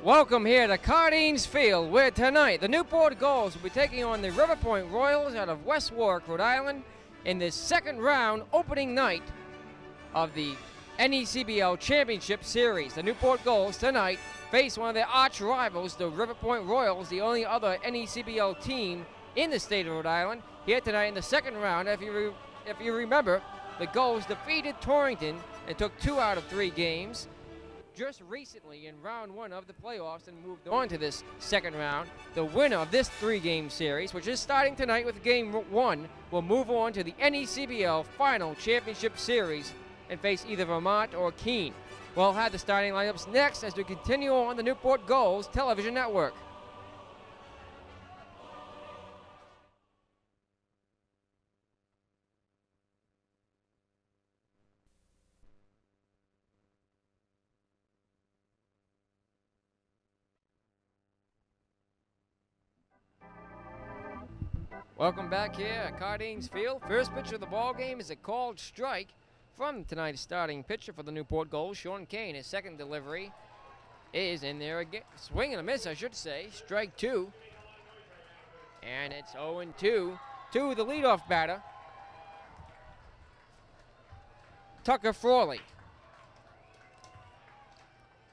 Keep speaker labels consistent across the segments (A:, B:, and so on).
A: Welcome here to Cardines Field, where tonight the Newport Gulls will be taking on the Riverpoint Royals out of West Warwick, Rhode Island, in this second round opening night of the NECBL Championship Series. The Newport Gulls tonight face one of their arch rivals, the Riverpoint Royals, the only other NECBL team in the state of Rhode Island. Here tonight in the second round, if you remember, the Gulls defeated Torrington and took 2 out of 3 games just recently in round 1 of the playoffs and moved on to this second round. The winner of this 3-game series, which is starting tonight with game 1, will move on to the NECBL Final Championship Series and face either Vermont or Keene. We'll have the starting lineups next as we continue on the Newport Gulls television network. Welcome back here at Cardines Field. First pitch of the ball game is a called strike from tonight's starting pitcher for the Newport Gulls, Sean Kane. His second delivery is in there again. Swing and a miss, I should say. Strike 2. And it's 0-2 to the leadoff batter, Tucker Frawley.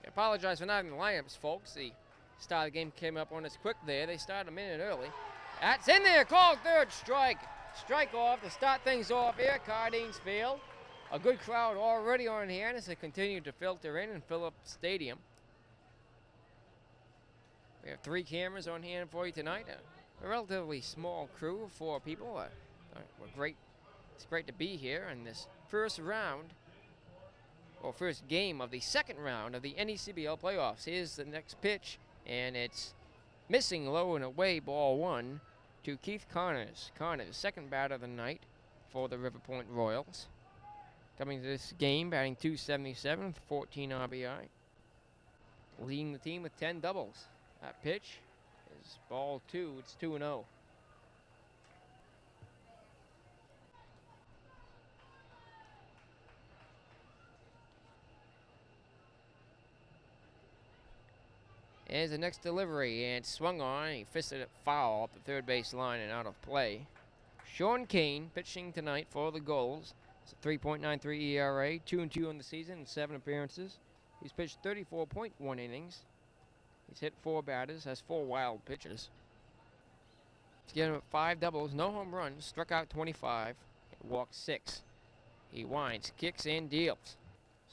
A: I apologize for not having the lineups, folks. The start of the game came up on us quick there. They started a minute early. That's in there, called third strike. Strike off to start things off here at Cardines Field. A good crowd already on here, and as they continue to filter in and fill up the stadium. We have 3 cameras on hand for you tonight. A relatively small crew of 4 people. We're great. It's great to be here in this first round, or first game of the second round of the NECBL playoffs. Here's the next pitch, and it's missing low and away, ball 1 to Keith Connors. Connors, second batter of the night for the Riverpoint Royals. Coming to this game, batting .277 with 14 RBI. Leading the team with 10 doubles. That pitch is ball 2. It's 2-0. Here's the next delivery, and swung on. He fisted it foul up the third base line and out of play. Sean Kane pitching tonight for the Gulls. It's a 3.93 ERA, 2-2 on the season, and 7 appearances. He's pitched 34.1 innings. He's hit 4 batters, has 4 wild pitches. He's given up 5 doubles, no home runs, struck out 25, walked 6. He winds, kicks, and deals.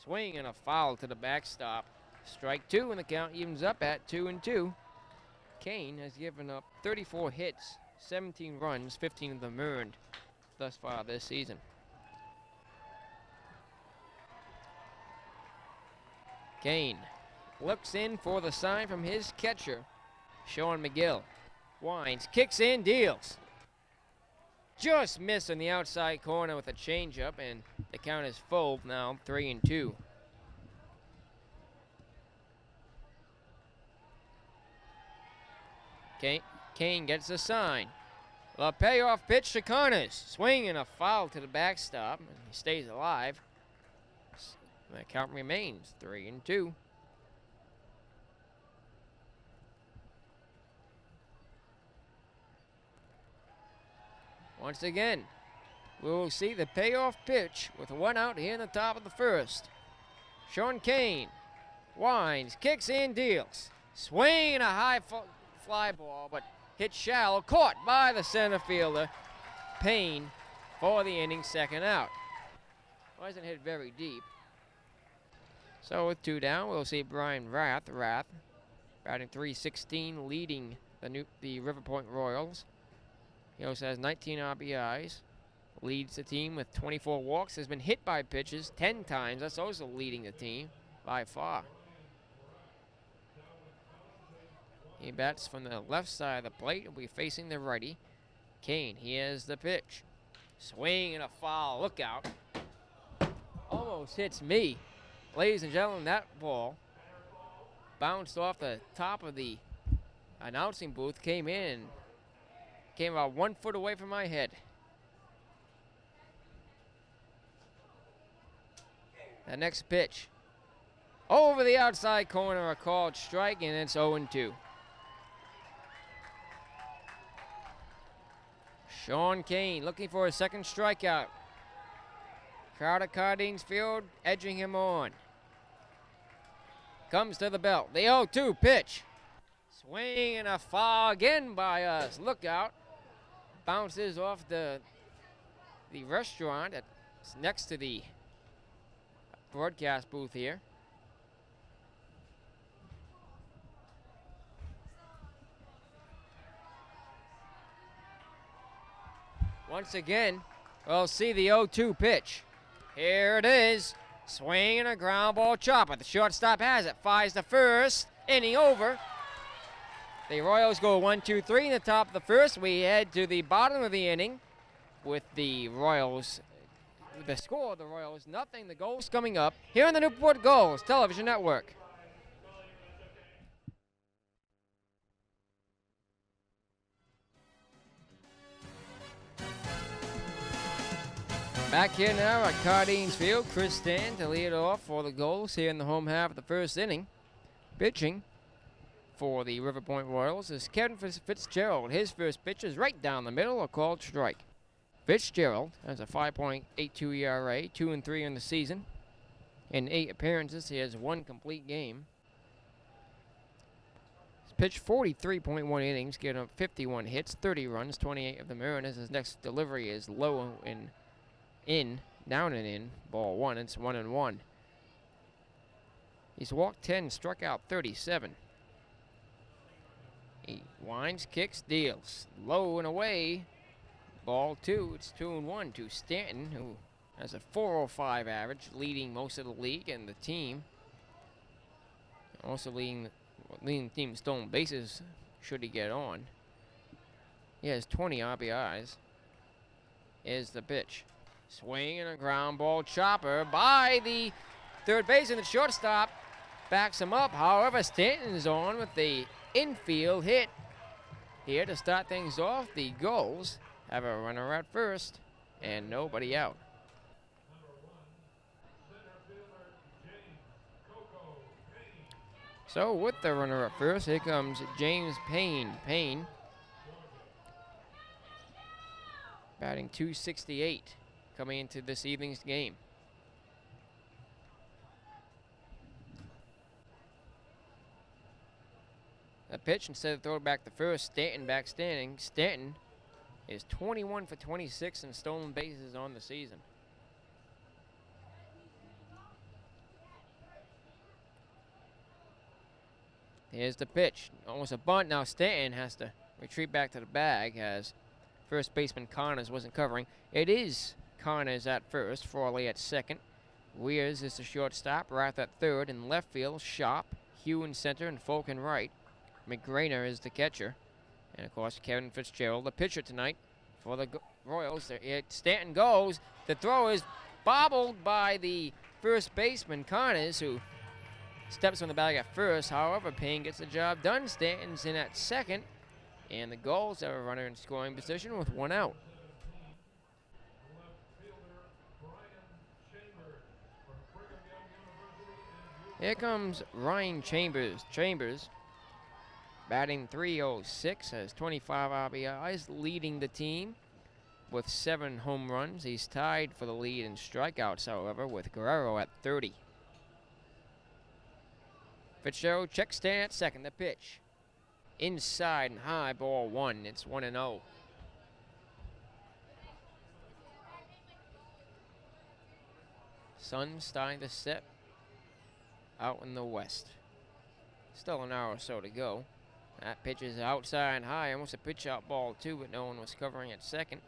A: Swing and a foul to the backstop. Strike 2, and the count evens up at 2-2. Kane has given up 34 hits, 17 runs, 15 of them earned thus far this season. Kane looks in for the sign from his catcher, Sean McGill. Winds, kicks, and deals. Just missed on the outside corner with a changeup, and the count is full now, 3-2. Kane gets a sign. The payoff pitch to Connors. Swing and a foul to the backstop, and he stays alive. The count remains 3-2. Once again, we will see the payoff pitch with 1 out here in the top of the first. Sean Kane winds, kicks, and deals. Swing and a high fly ball, but hit shallow, caught by the center fielder, Payne, for the inning's second out. Wasn't hit very deep. So with 2 down, we'll see Brian Rath batting .316, leading the Riverpoint Royals. He also has 19 RBIs, leads the team with 24 walks, has been hit by pitches 10 times. That's also leading the team by far. He bats from the left side of the plate. He'll be facing the righty. Kane, here's the pitch. Swing and a foul. Look out. Almost hits me. Ladies and gentlemen, that ball bounced off the top of the announcing booth, came about 1 foot away from my head. The next pitch Over the outside corner, a called strike, and it's 0-2. Sean Kane looking for a second strikeout. Crowd at Cardines Field edging him on. Comes to the belt. The 0-2 pitch. Swing and a foul again by us. Look out. Bounces off the restaurant that's next to the broadcast booth here. Once again, we'll see the 0-2 pitch. Here it is. Swing and a ground ball chopper. The shortstop has it. Fires to first. Inning over. The Royals go 1-2-3 in the top of the first. We head to the bottom of the inning with the Royals. The score of the Royals, nothing. The Gulls coming up here on the Newport Gulls Television Network. Back here now at Cardines Field, Chris Stan to lead off for the Gulls here in the home half of the first inning. Pitching for the Riverpoint Royals is Kevin Fitzgerald. His first pitch is right down the middle, a called strike. Fitzgerald has a 5.82 ERA, 2-3 in the season. In 8 appearances, he has 1 complete game. He's pitched 43.1 innings, getting up 51 hits, 30 runs, 28 of them earned. His next delivery is low down and in, ball 1. It's 1-1. He's walked 10, struck out 37. He winds, kicks, deals. Low and away, ball 2. It's 2-1 to Stanton, who has a 4.05 average, leading most of the league and the team. Also leading the team in stolen bases, should he get on. He has 20 RBIs. Is the pitch. Swing and a ground ball chopper by the third baseman. The shortstop backs him up. However, Stanton's on with the infield hit. Here to start things off, the Gulls have a runner at first and nobody out. So with the runner at first, here comes James Payne. Payne batting .268 coming into this evening's game. A pitch instead of throw back to first, Stanton back standing. Stanton is 21 for 26 in stolen bases on the season. Here's the pitch. Almost a bunt. Now Stanton has to retreat back to the bag as first baseman Connors wasn't covering. It is Connors at first, Frawley at second. Weirs is the shortstop, Rath at third, in left field, Sharp, Hugh in center, and Folk in right. McGrainer is the catcher. And, of course, Kevin Fitzgerald, the pitcher tonight for the Royals. Stanton goes. The throw is bobbled by the first baseman, Connors, who steps on the bag at first. However, Payne gets the job done. Stanton's in at second. And the Gulls have a runner in scoring position with 1 out. Here comes Ryan Chambers. Chambers batting .306, has 25 RBIs, leading the team with 7 home runs. He's tied for the lead in strikeouts, however, with Guerrero at 30. Fitzgerald checks Stan at second. The pitch. Inside and high, ball 1. It's 1-0. Sun starting to set out in the west. Still an hour or so to go. That pitch is outside and high, almost a pitch out ball 2, but no one was covering at second.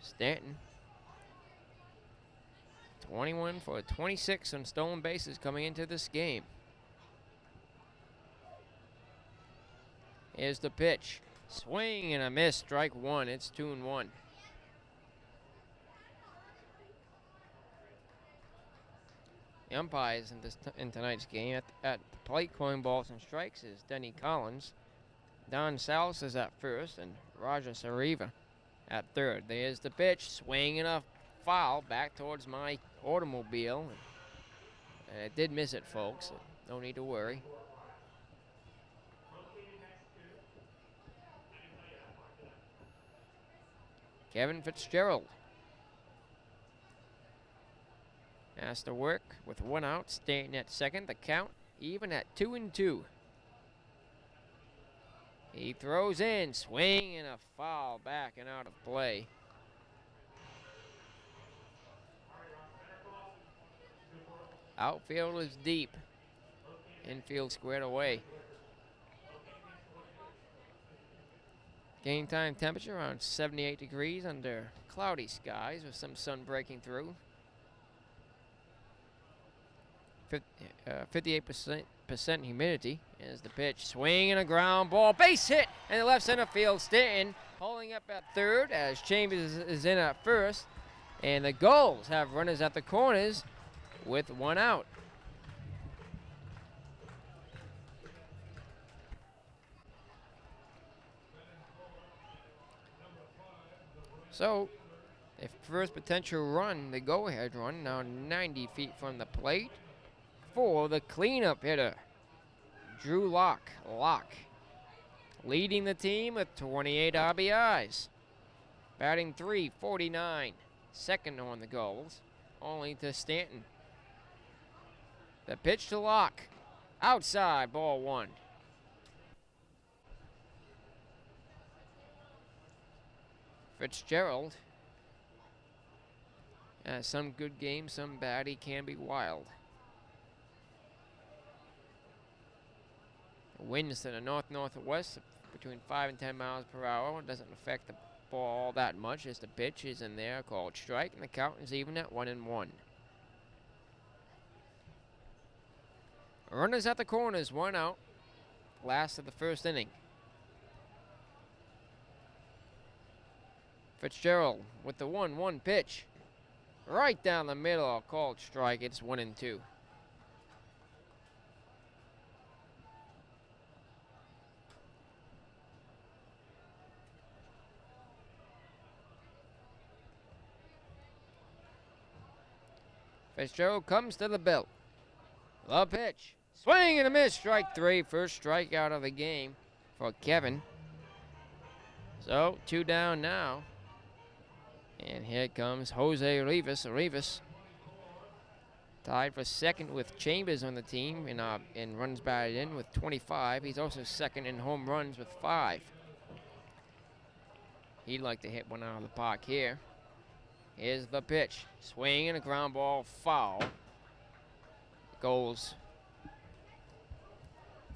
A: Stanton, 21 for 26 on stolen bases coming into this game. Here's the pitch. Swing and a miss, strike 1. It's 2-1. The umpires in tonight's game at the plate calling balls and strikes is Denny Collins. Don Salas is at first and Roger Sariva at third. There's the pitch. Swing and a foul back towards my automobile. And it did miss it, folks. So no need to worry. Kevin Fitzgerald has to work with 1 out, staying at second. The count even at 2-2. He throws in, swing and a foul, back and out of play. Outfield is deep. Infield squared away. Game time temperature around 78 degrees under cloudy skies with some sun breaking through. 58% humidity is the pitch. Swing and a ground ball. Base hit in the left center field. Stanton holding up at third as Chambers is in at first. And the Gulls have runners at the corners with 1 out. So, the first potential run, the go-ahead run, now 90 feet from the plate for the cleanup hitter, Drew Locke. Leading the team with 28 RBIs. Batting .349. Second on the Gulls, only to Stanton. The pitch to Locke. Outside, ball 1. Fitzgerald has some good games, some bad. He can be wild. Winds to the north-northwest between 5 and 10 miles per hour. It doesn't affect the ball all that much as the pitch is in there called strike, and the count is even at 1-1. Runners at the corners, 1 out. Last of the first inning. Fitzgerald with the 1-1 pitch. Right down the middle, called strike. It's 1-2. Fitzgerald comes to the belt. The pitch. Swing and a miss. Strike 3. First strikeout of the game for Kevin. So 2 down now. And here comes Jose Rivas. Rivas tied for second with Chambers on the team in runs batted in with 25. He's also second in home runs with 5. He'd like to hit one out of the park here. Here's the pitch. Swing and a ground ball, foul. Gulls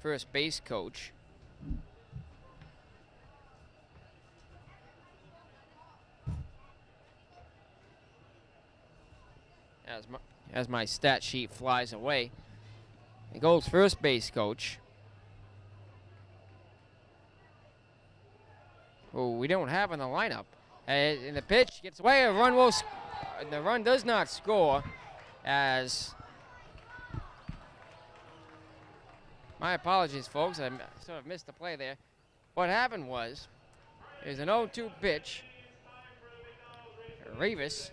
A: first base coach as my stat sheet flies away. The Gulls first base coach, who we don't have in the lineup, and the pitch gets away. A run will. The run does not score, as my apologies, folks. I sort of missed the play there. What happened was, there's an 0-2 pitch. Rivas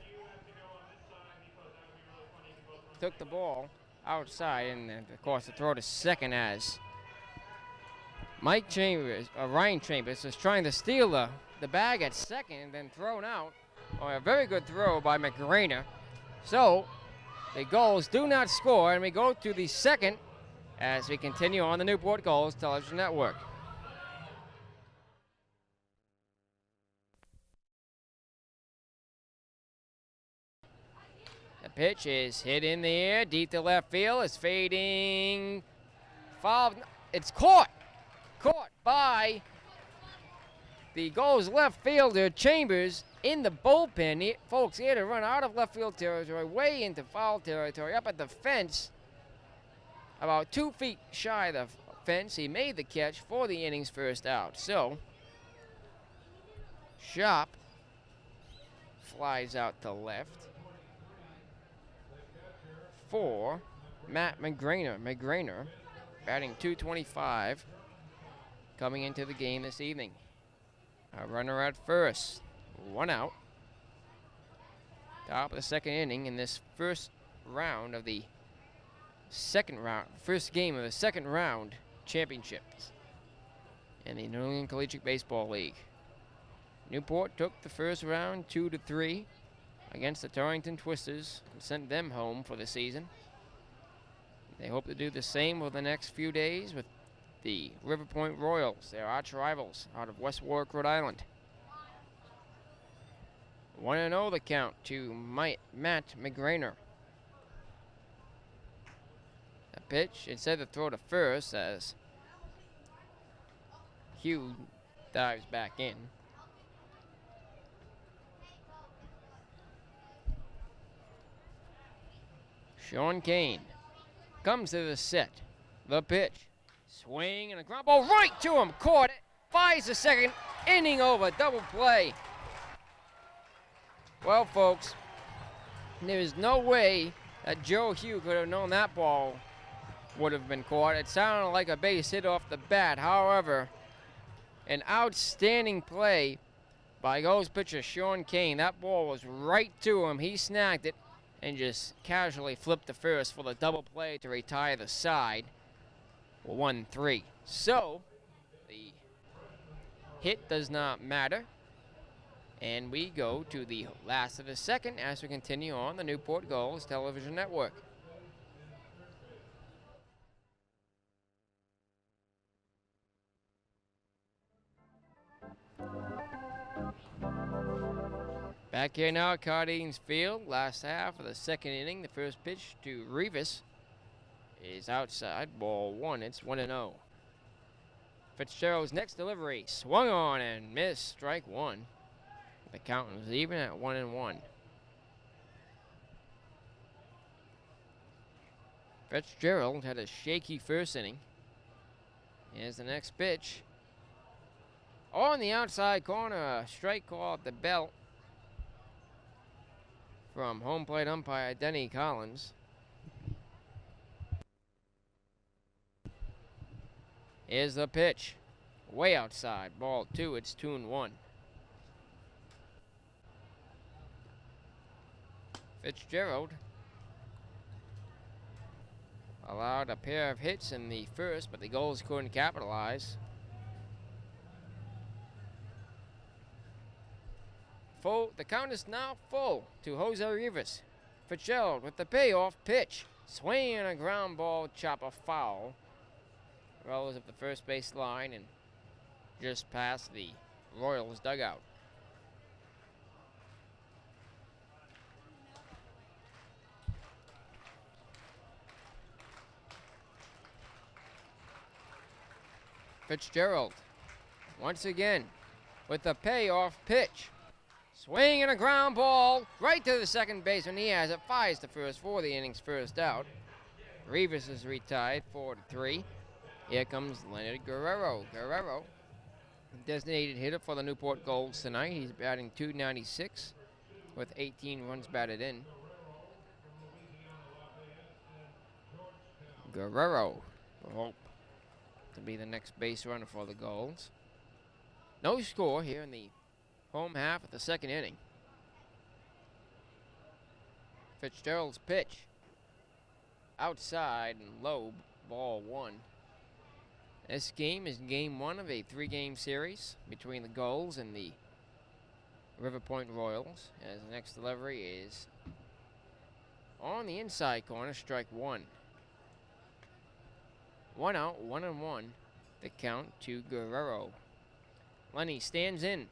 A: took the ball outside, and of course the throw to second as Ryan Chambers is trying to steal the bag at second and then thrown out. A very good throw by McGrainer. So the Gulls do not score, and we go to the second as we continue on the Newport Gulls Television Network. The pitch is hit in the air, deep to left field. It's fading. Foul. It's caught by the Gulls left fielder Chambers in the bullpen. Folks, he had to run out of left field territory, way into foul territory, up at the fence, about 2 feet shy of the fence. He made the catch for the inning's first out. So, Shop flies out to left for Matt McGrainer. McGrainer batting .225 coming into the game this evening. A runner at first, 1 out. Top of the second inning in this first round of the first game of the second round championships in the New England Collegiate Baseball League. Newport took the first round 2-3 against the Torrington Twisters and sent them home for the season. They hope to do the same over the next few days with the Riverpoint Royals, their arch rivals out of West Warwick, Rhode Island. 1-0 the count to Matt McGrainer. A pitch, instead of throw to first as Hugh dives back in. Sean Kane comes to the set. The pitch. Swing and a ground ball right to him. Caught it. Fires the second inning over. Double play. Well, folks, there's no way that Joe Hugh could have known that ball would have been caught. It sounded like a base hit off the bat. However, an outstanding play by Gulls pitcher Sean Kane. That ball was right to him. He snagged it and just casually flipped to first for the double play to retire the side. 1-3. So, the hit does not matter. And we go to the last of the second as we continue on the Newport Gulls television network. Back here now at Cardines Field, last half of the second inning. The first pitch to Rivas is outside, ball one. It's 1-0. Fitzgerald's next delivery, swung on and missed, strike one. The count was even at 1-1. Fitzgerald had a shaky first inning. Here's the next pitch. On the outside corner, a strike call at the belt from home plate umpire Denny Collins. Here's the pitch. Way outside. Ball two. It's 2-1. Fitzgerald allowed a pair of hits in the first, but the Gulls couldn't capitalize. The count is now full to Jose Rivas. Fitzgerald with the payoff pitch. Swing and a ground ball, chopper foul. Rolls up the first base line and just past the Royals dugout. Fitzgerald once again with the payoff pitch. Swing and a ground ball right to the second baseman. He has it. Fires the first for the inning's first out. Rivas is retired 4-3. Here comes Leonard Guerrero. Guerrero, designated hitter for the Newport Gulls tonight. He's batting .296 with 18 runs batted in. Guerrero will hope to be the next base runner for the Gulls. No score here in the home half of the second inning. Fitzgerald's pitch. Outside and low, ball one. This game is game one of a three-game series between the Gulls and the Riverpoint Royals. As the next delivery is on the inside corner, strike one. 1 out, 1-1. The count to Guerrero. Lenny stands in.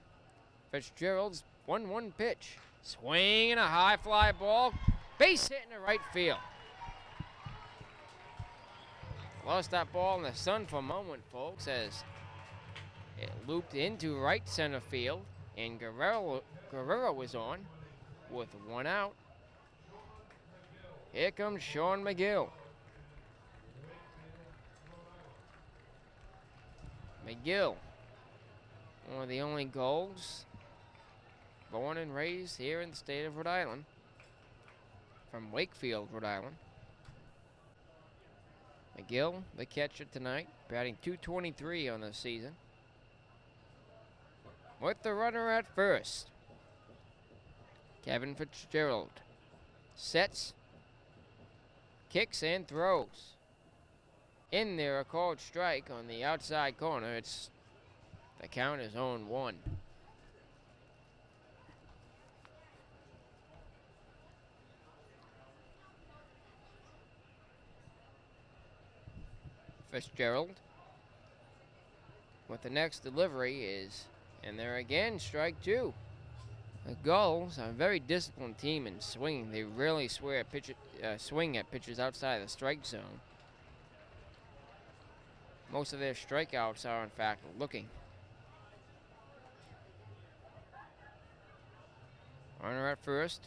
A: Fitzgerald's 1-1 pitch. Swing and a high fly ball. Base hit in the right field. Lost that ball in the sun for a moment, folks, as it looped into right center field, and Guerrero was on with 1 out. Here comes Sean McGill. McGill, one of the only Gulls born and raised here in the state of Rhode Island, from Wakefield, Rhode Island. McGill, the catcher tonight, batting .223 on the season. With the runner at first, Kevin Fitzgerald sets, kicks and throws. In there, a called strike on the outside corner. The count is 0-1. Fitzgerald with the next delivery is in there again, strike 2. The Gulls are a very disciplined team in swinging. They rarely swing at pitches outside the strike zone. Most of their strikeouts are, in fact, looking. Runner at first,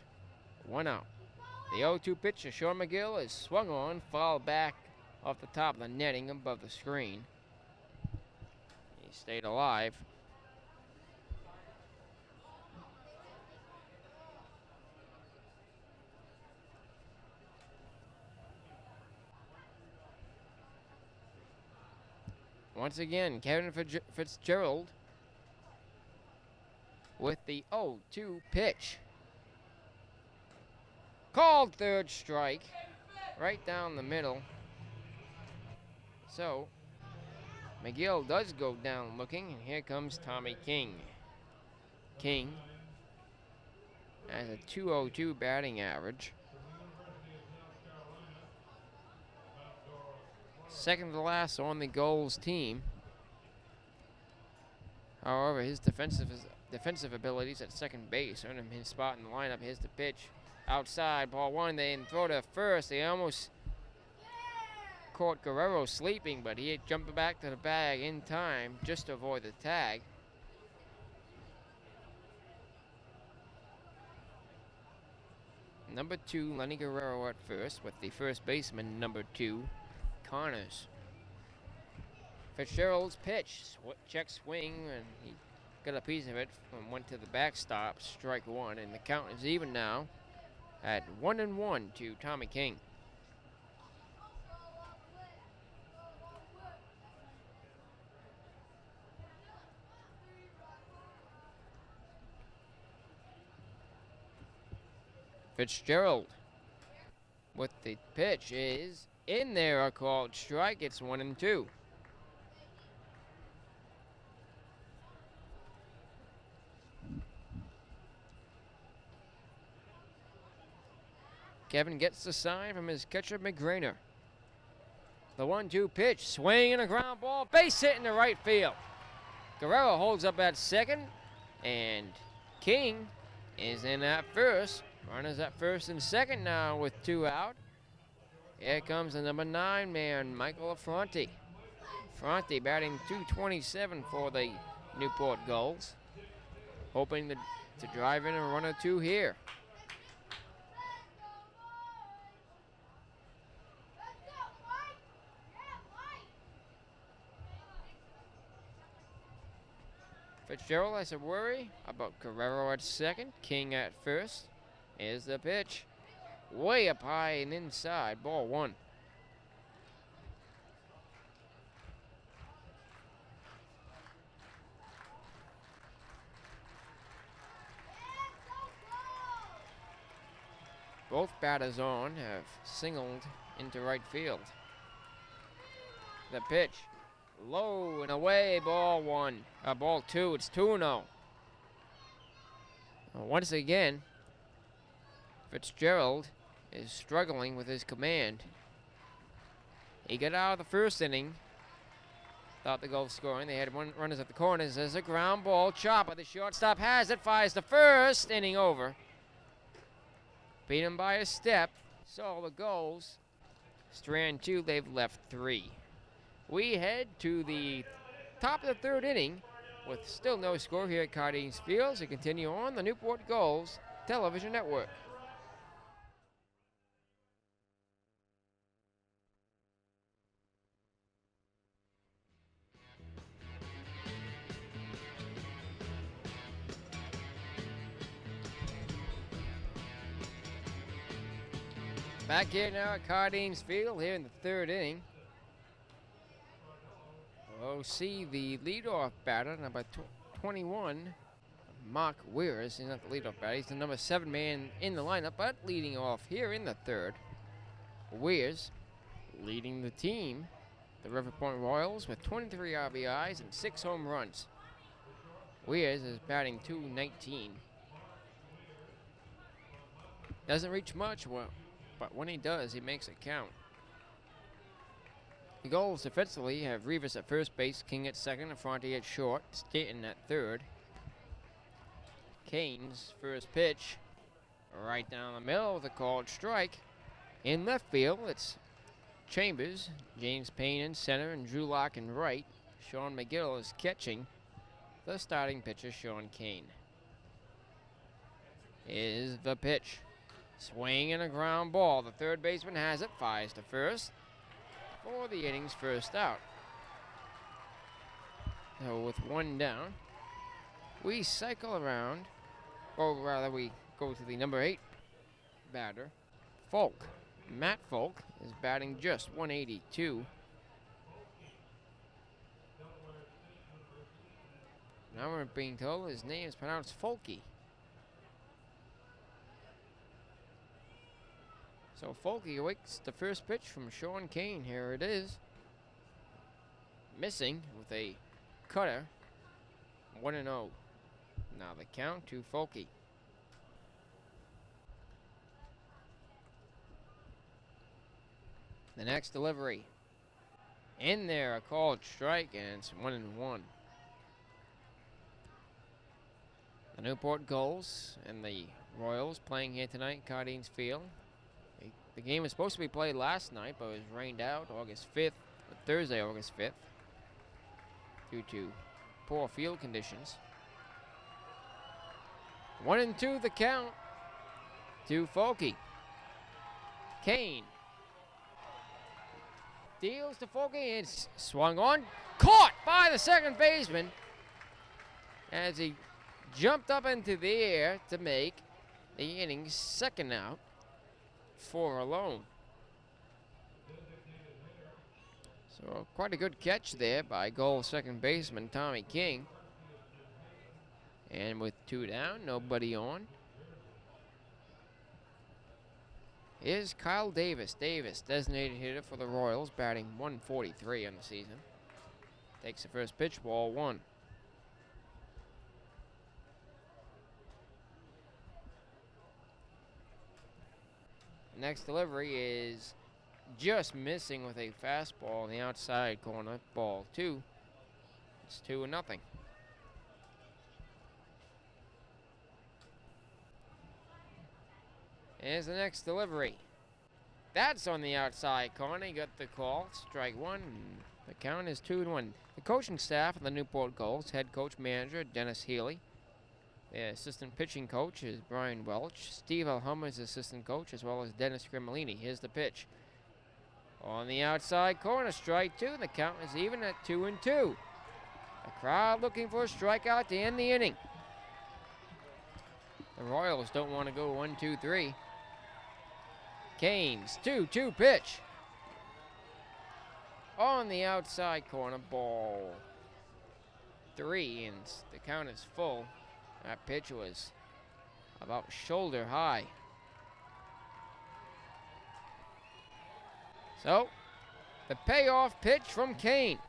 A: 1 out. The 0-2 pitch to Sean McGill is swung on, fouled back off the top of the netting above the screen. He stayed alive. Once again, Kevin Fitzgerald with the 0-2 pitch. Called third strike, right down the middle. So, McGill does go down looking, and here comes Tommy King. King has a .202 batting average. Second to last on the Gulls team. However, his defensive abilities at second base earned him his spot in the lineup. Here's the pitch. Outside, ball 1. They throw to first. They almost caught Guerrero sleeping, but he had jumped back to the bag in time just to avoid the tag. Number 2, Lenny Guerrero at first, with the first baseman, number 2, Connors. Fitzgerald's pitch, check swing, and he got a piece of it and went to the backstop, strike 1, and the count is even now at 1-1 to Tommy King. Fitzgerald with the pitch is in there, a called strike. It's 1-2. Kevin gets the sign from his catcher, McGrainer. The 1-2 pitch, swing and a ground ball, base hit in the right field. Guerrero holds up at second, and King is in at first. Runners at first and second now with 2 out. Here comes the number 9 man, Michael Affronti. Affronti batting .227 for the Newport Gulls, hoping to drive in a run or 2 here. Fitzgerald has a worry about Guerrero at second, King at first. Here's the pitch. Way up high and inside, ball 1. Both batters on have singled into right field. The pitch, low and away, ball 1. Ball 2, it's 2-0. Once again, Fitzgerald is struggling with his command. He got out of the first inning. Thought the goal scoring. They had runners at the corners. There's a ground ball. Chopper, the shortstop has it. Fires the first. Inning over. Beat him by a step. So the Gulls strand 2. They've left 3. We head to the top of the third inning with still no score here at Cardines Field. To continue on the Newport Gulls television network. Back here now at Cardines Field, here in the third inning. We'll see the leadoff batter, number 21, Mark Weirs. He's not the leadoff batter, he's the number 7 man in the lineup, but leading off here in the third. Weirs leading the team, the Riverpoint Royals, with 23 RBIs and 6 home runs. Weirs is batting .219. Doesn't reach much, but when he does, he makes it count. The Gulls defensively have Rivas at first base, King at second, and Fronte at short, Stanton at third. Kane's first pitch, right down the middle with a called strike. In left field, it's Chambers, James Payne in center, and Drew Lock in right. Sean McGill is catching the starting pitcher, Sean Kane. Is the pitch. Swing and a ground ball. The third baseman has it, fires to first for the inning's first out. So with one down, we cycle around, or rather we go to the number 8 batter, Folk. Matt Folk is batting just .182. Now we're being told his name is pronounced Folky. So Folky awaits the first pitch from Sean Kane. Here it is. Missing with a cutter. 1-0. Now the count to Folky. The next delivery. In there, a called strike, and it's 1-1. The Newport Gulls and the Royals playing here tonight at Cardines Field. The game was supposed to be played last night, but it was rained out Thursday, August 5th, due to poor field conditions. 1-2 the count to Folky. Kane deals to Folky. It's swung on, caught by the second baseman as he jumped up into the air to make the inning's second out. 4 alone. So quite a good catch there by Gull second baseman Tommy King. And with 2 down, nobody on, is Kyle Davis. Davis, designated hitter for the Royals, batting .143 on the season. Takes the first pitch, ball 1. Next delivery is just missing with a fastball in the outside corner, ball 2. It's 2-0. Here's the next delivery. That's on the outside corner. He got the call, strike 1. The count is 2-1. The coaching staff of the Newport Gulls, head coach manager Dennis Healy. The assistant pitching coach is Brian Welch. Steve Alhumma is assistant coach, as well as Dennis Grimolini. Here's the pitch. On the outside corner, strike 2. The count is even at 2-2. The crowd looking for a strikeout to end the inning. The Royals don't want to go 1-2-3. Kane's 2-2 pitch. On the outside corner, ball 3, and the count is full. That pitch was about shoulder high. So, the payoff pitch from Kane.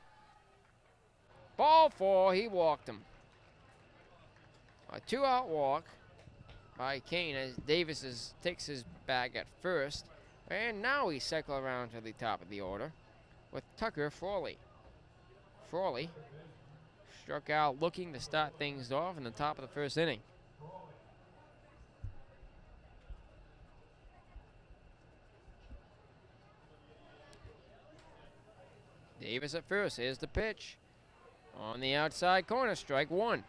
A: Ball 4, he walked him. A 2-out walk by Kane as Davis takes his bag at first. And now we cycle around to the top of the order with Tucker Frawley. Frawley struck out looking to start things off in the top of the first inning. Davis at first. Here's the pitch. On the outside corner, strike 1.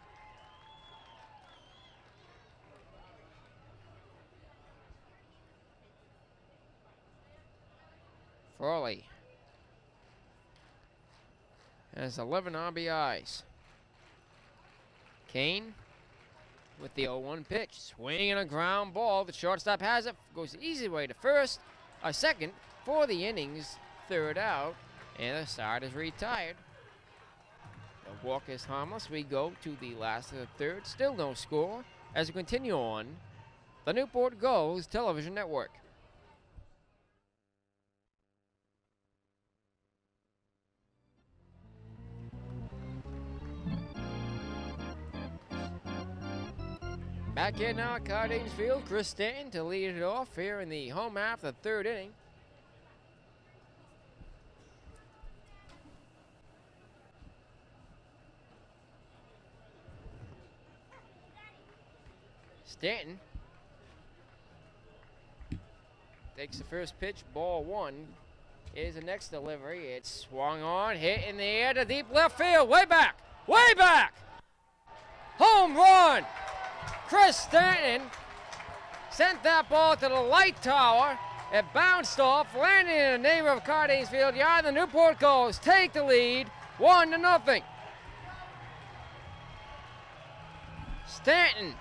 A: Frawley has 11 RBIs. Kane with the 0-1 pitch. Swing and a ground ball. The shortstop has it. Goes the easy way to first. A second for the inning's third out. And the side is retired. The walk is harmless. We go to the last of the third. Still no score as we continue on the Newport Gulls television network. Back here now at Cardines Field, Chris Stanton to lead it off here in the home half of the third inning. Stanton takes the first pitch, ball one. Here's the next delivery. It's swung on, hit in the air to deep left field. Way back! Way back! Home run! Chris Stanton sent that ball to the light tower. It bounced off, landing in the neighborhood of Cardines Field. Yeah, the Newport Gulls take the lead, 1-0. Stanton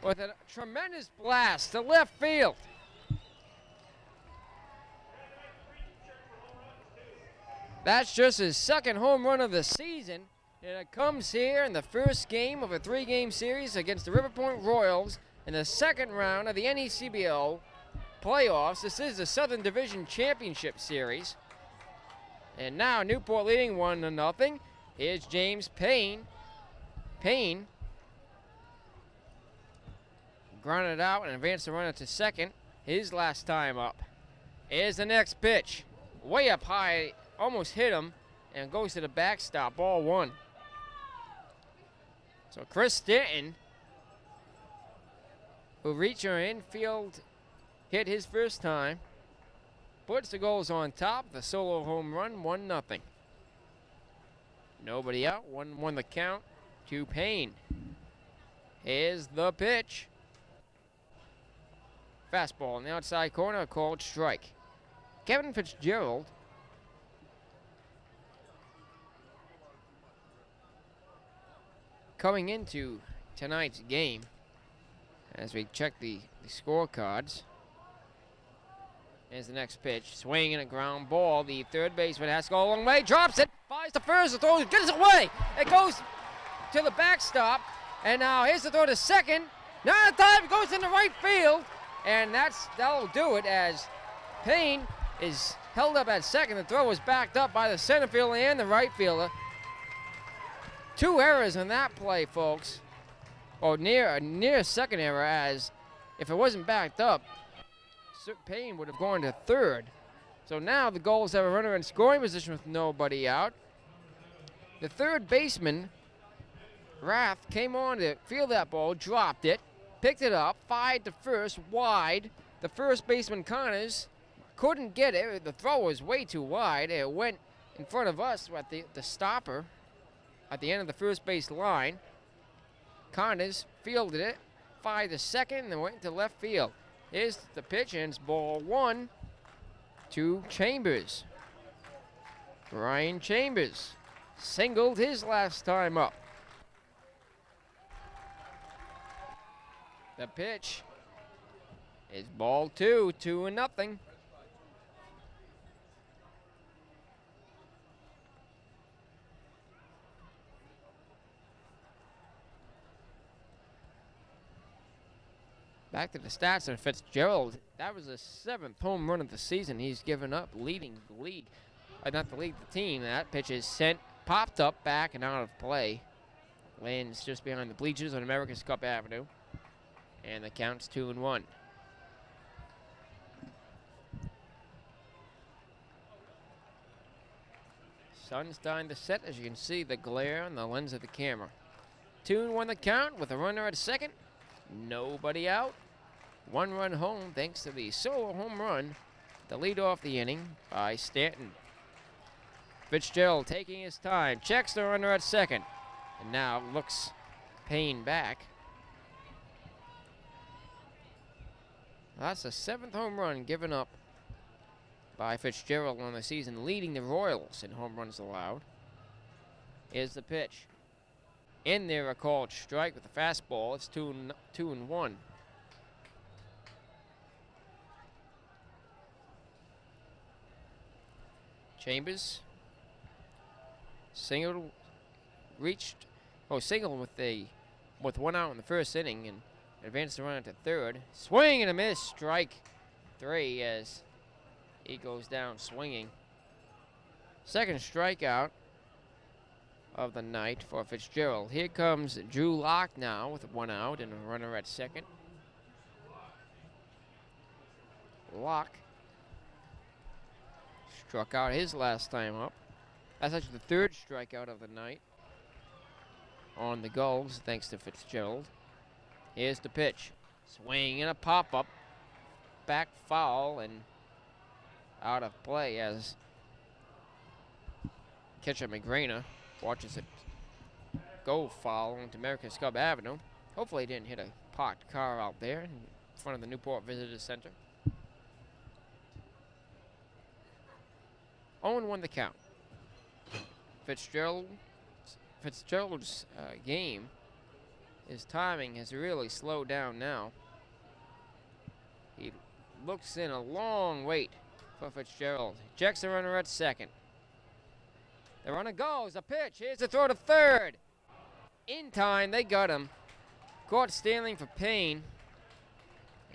A: with a tremendous blast to left field. That's just his second home run of the season, and it comes here in the first game of a 3-game series against the Riverpoint Royals in the second round of the NECBL playoffs. This is the Southern Division Championship Series. And now Newport leading 1-0. Here's James Payne. Payne grounded out and advanced the runner to second. His last time up. Here's the next pitch. Way up high, almost hit him, and goes to the backstop, ball one. So Chris Stanton, who reached an infield hit his first time, puts the Gulls on top, the solo home run, 1-0. Nobody out, 1-1 the count to Payne. Here's the pitch. Fastball in the outside corner, a called strike. Kevin Fitzgerald coming into tonight's game, as we check the scorecards. Here's the next pitch. Swing and a ground ball. The third baseman has to go a long way. Drops it. Flies to first. The throw gets away. It goes to the backstop. And now here's the throw to second. Now the time goes into right field. And that'll do it, as Payne is held up at second. The throw was backed up by the center fielder and the right fielder. 2 errors in that play, folks. Or near second error, as if it wasn't backed up, Payne would have gone to third. So now the Gulls have a runner in scoring position with nobody out. The third baseman, Rath, came on to field that ball, dropped it, picked it up, fired to first, wide. The first baseman, Connors, couldn't get it. The throw was way too wide. It went in front of us at the stopper at the end of the first base line. Connors fielded it, fired to second, and went to left field. Here's the pitch, and it's ball one to Chambers. Brian Chambers singled his last time up. The pitch is ball two, 2-0. Back to the stats on Fitzgerald. That was the 7th home run of the season he's given up, leading the league. Not the league, the team. That pitch is popped up, back, and out of play. Lands just behind the bleachers on America's Cup Avenue. And the count's 2-1. Sun's starting to set, as you can see the glare on the lens of the camera. 2-1 the count with a runner at second. Nobody out. 1 run home thanks to the solo home run to lead off the inning by Stanton. Fitzgerald taking his time, checks the runner at second, and now looks Payne back. That's the 7th home run given up by Fitzgerald on the season, leading the Royals in home runs allowed. Here's the pitch. In there, a called strike with a fastball. It's 2-1. Chambers singled with 1 out in the first inning and advanced the runner to third. Swing and a miss, strike 3 as he goes down swinging. Second strikeout of the night for Fitzgerald. Here comes Drew Locke now with 1 out and a runner at second. Locke struck out his last time up. That's actually the 3rd strikeout of the night on the Gulls, thanks to Fitzgerald. Here's the pitch. Swing and a pop-up. Back foul and out of play as catcher McGrainer watches it go foul onto America's Cup Avenue. Hopefully he didn't hit a parked car out there in front of the Newport Visitor Center. 0-1 the count. Fitzgerald's game, his timing has really slowed down now. He looks in a long wait for Fitzgerald. Checks the runner at second. The runner goes, a pitch, here's the throw to third. In time, they got him. Caught stealing for Payne.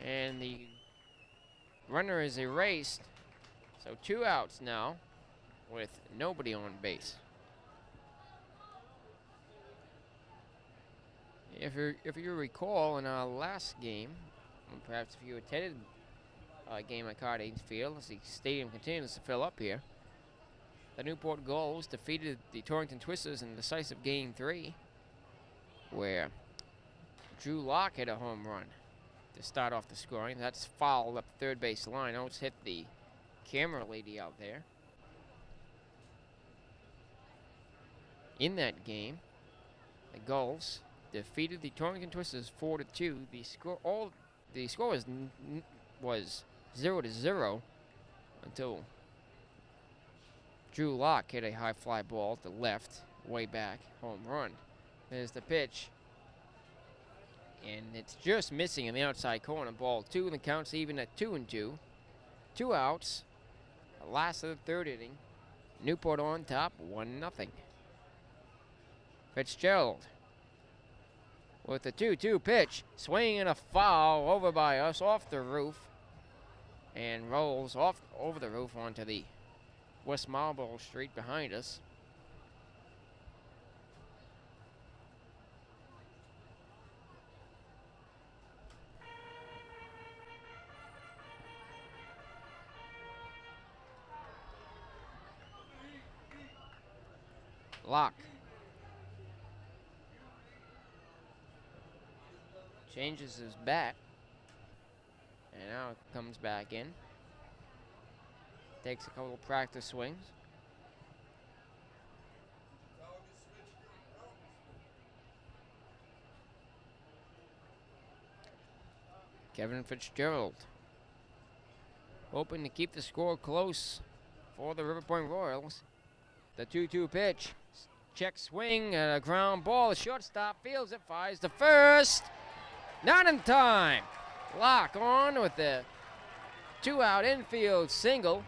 A: And the runner is erased. So 2 outs now with nobody on base. If you recall in our last game, and perhaps if you attended a game at Cardines Field, as the stadium continues to fill up here, the Newport Gulls defeated the Torrington Twisters in decisive Game 3, where Drew Locke hit a home run to start off the scoring. That's fouled up the third base line. Almost hit the camera lady out there. In that game, the Gulls defeated the Torrington Twisters 4-2. The score was 0-0 until Drew Locke hit a high fly ball to left, way back, home run. There's the pitch, and it's just missing in the outside corner. Ball 2, and the count's even at 2-2. 2 outs. The last of the 3rd inning. Newport on top, 1-0. Fitzgerald with the 2-2 pitch, swing and a foul over by us off the roof, and rolls off over the roof onto the West Marlboro Street behind us. Locke changes his bat, and now comes back in. Takes a couple of practice swings. Kevin Fitzgerald hoping to keep the score close for the Riverpoint Royals. The 2-2 pitch. Check swing and a ground ball. The shortstop fields it, fires to first. Not in time. Locke on with the 2-out infield single.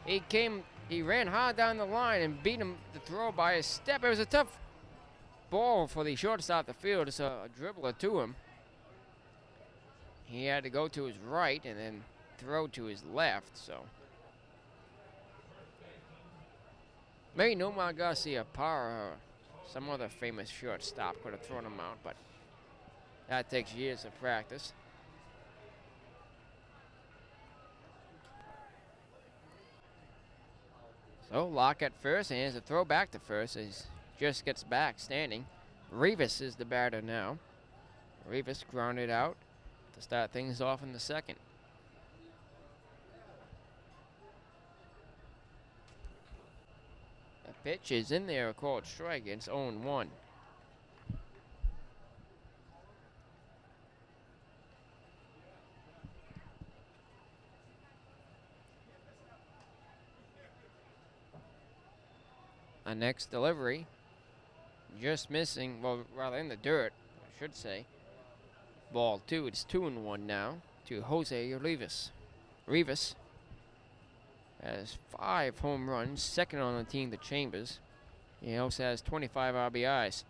A: He ran hard down the line and beat him to throw by a step. It was a tough ball for the shortstop to field. It's a dribbler to him. He had to go to his right and then throw to his left, so. Maybe Nomar Garcia Parra or some other famous shortstop could have thrown him out, but that takes years of practice. So Locke at first, and here's a throw back to first as he just gets back standing. Rivas is the batter now. Rivas grounded out to start things off in the second. The pitch is in there, a called strike. It's 0-1. A next delivery, just missing, well, rather in the dirt, I should say. Ball 2, it's 2-1 now to Jose Rivas. Rivas has 5 home runs, second on the team to Chambers. He also has 25 RBIs.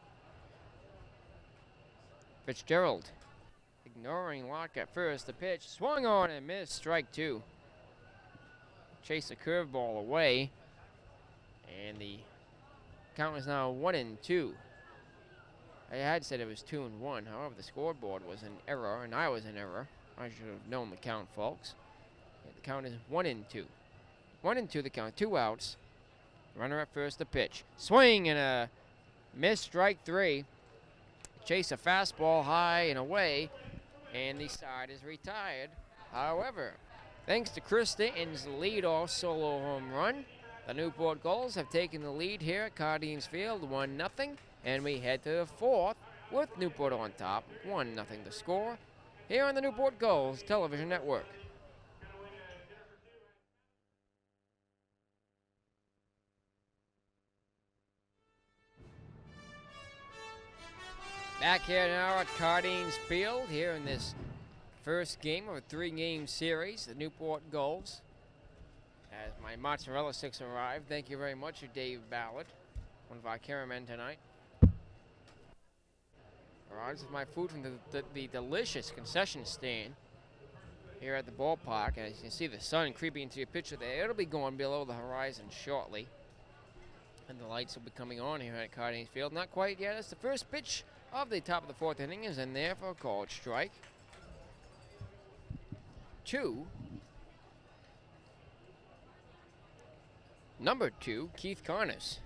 A: Fitzgerald ignoring Locke at first. The pitch swung on and missed, strike 2. Chase the curveball away, and the Count is now 1-2. I had said it was 2-1. However, the scoreboard was an error, and I was in error. I should have known the count, folks. Yeah, the count is 1-2. 1-2 the count. 2 outs. Runner at first, the pitch. Swing and a miss, strike 3. Chase a fastball high and away, and the side is retired. However, thanks to Chris Stanton's leadoff solo home run, the Newport Gulls have taken the lead here at Cardines Field, 1-0, and we head to the 4th with Newport on top, 1-0 the score, here on the Newport Gulls Television Network. Back here now at Cardines Field, here in this first game of a 3-game series, the Newport Gulls. As my mozzarella sticks arrive, thank you very much, Dave Ballard, one of our cameramen tonight. Alright, this is my food from the delicious concession stand here at the ballpark. And as you can see the sun creeping into your picture there, it'll be going below the horizon shortly. And the lights will be coming on here at Cardines Field. Not quite yet. It's the first pitch of the top of the 4th inning is in there for a called strike. 2. Number 2, Keith Connors.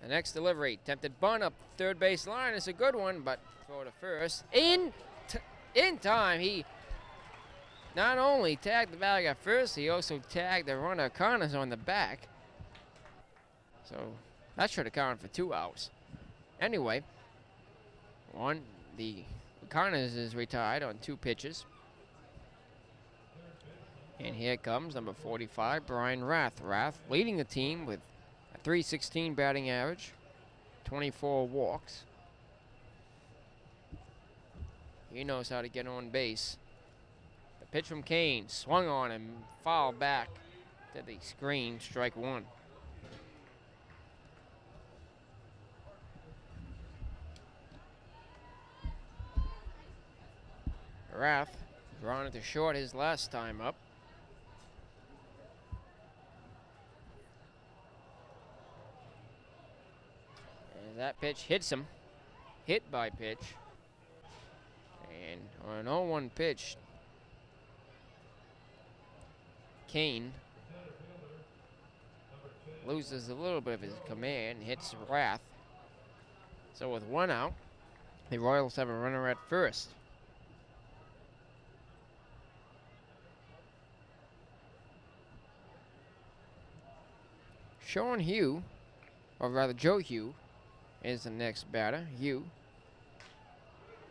A: The next delivery, tempted bunt up third base line. It's a good one, but throw to first. In time, he not only tagged the bag at first, he also tagged the runner Connors on the back. So that should have counted for 2 outs. Anyway, the Connors is retired on 2 pitches. And here comes number 45, Brian Rath. Rath leading the team with a .316 batting average, 24 walks. He knows how to get on base. The pitch from Kane, swung on and fouled back to the screen, strike 1. Rath drawn it to short his last time up. And that pitch hits him. Hit by pitch. And on an 0-1 pitch, Kane loses a little bit of his command, hits Rath. So with 1 out, the Royals have a runner at first. Sean Hugh, or rather Joe Hugh, is the next batter. Hugh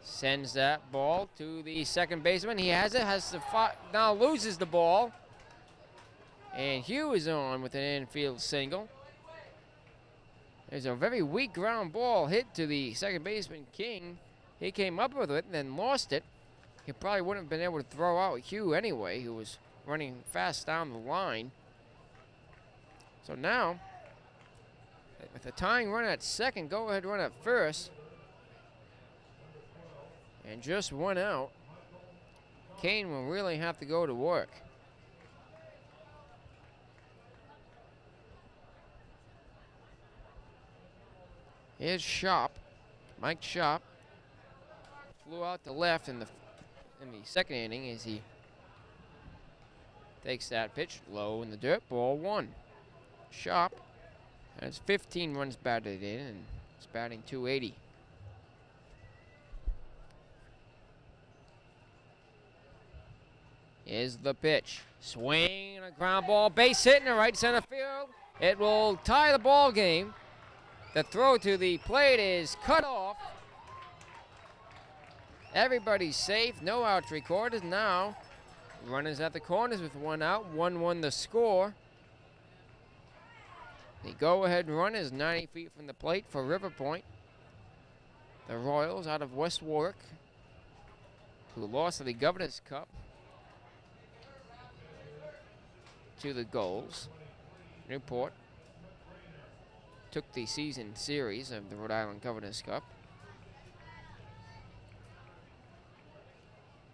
A: sends that ball to the second baseman. He has it, now loses the ball. And Hugh is on with an infield single. There's a very weak ground ball hit to the second baseman, King. He came up with it and then lost it. He probably wouldn't have been able to throw out Hugh anyway, who was running fast down the line. So now, with a tying run at second, go ahead run at first. And just 1 out, Kane will really have to go to work. Here's Sharp, Mike Sharp. Flew out to left in the second inning as he takes that pitch low in the dirt, ball 1. Sharp has 15 runs batted in and is batting .280. Is the pitch. Swing and a ground ball, base hit in the right center field. It will tie the ball game. The throw to the plate is cut off. Everybody's safe, no outs recorded. Now, runners at the corners with 1 out, 1-1 the score. The go-ahead run is 90 feet from the plate for Riverpoint. The Royals out of West Warwick, who lost to the Governor's Cup to the Gulls. Newport took the season series of the Rhode Island Governor's Cup.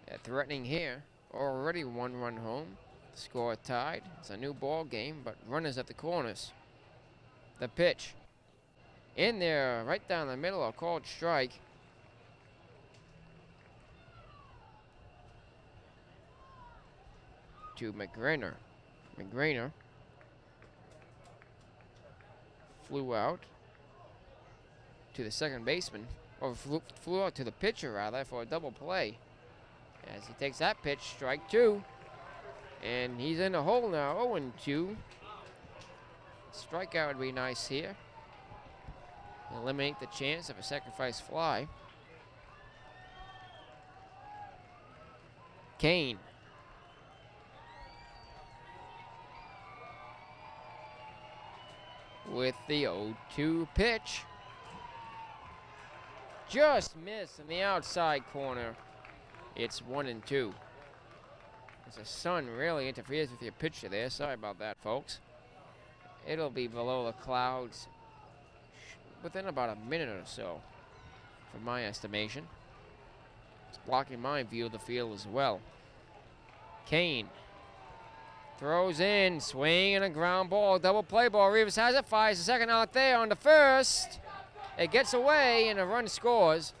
A: They're threatening here. Already 1 run home. Score tied. It's a new ball game, but runners at the corners. The pitch. in there, right down the middle, a called strike. To McGrainer. McGrainer flew out to the second baseman, or flew out to the pitcher rather, for a double play. As he takes that pitch, strike two, and he's in the hole now, 0-2. Strikeout would be nice here. Eliminate the chance of a sacrifice fly. Kane. With the 0-2 pitch. Just missed in the outside corner. It's 1-2. As the sun really interferes with your pitcher there. Sorry about that, folks. It'll be below the clouds within about a minute or so, from my estimation. It's blocking my view of the field as well. Kane throws in, swing and a ground ball, double play ball. Rivas has it, fires the second out there on the first. It gets away and a run scores.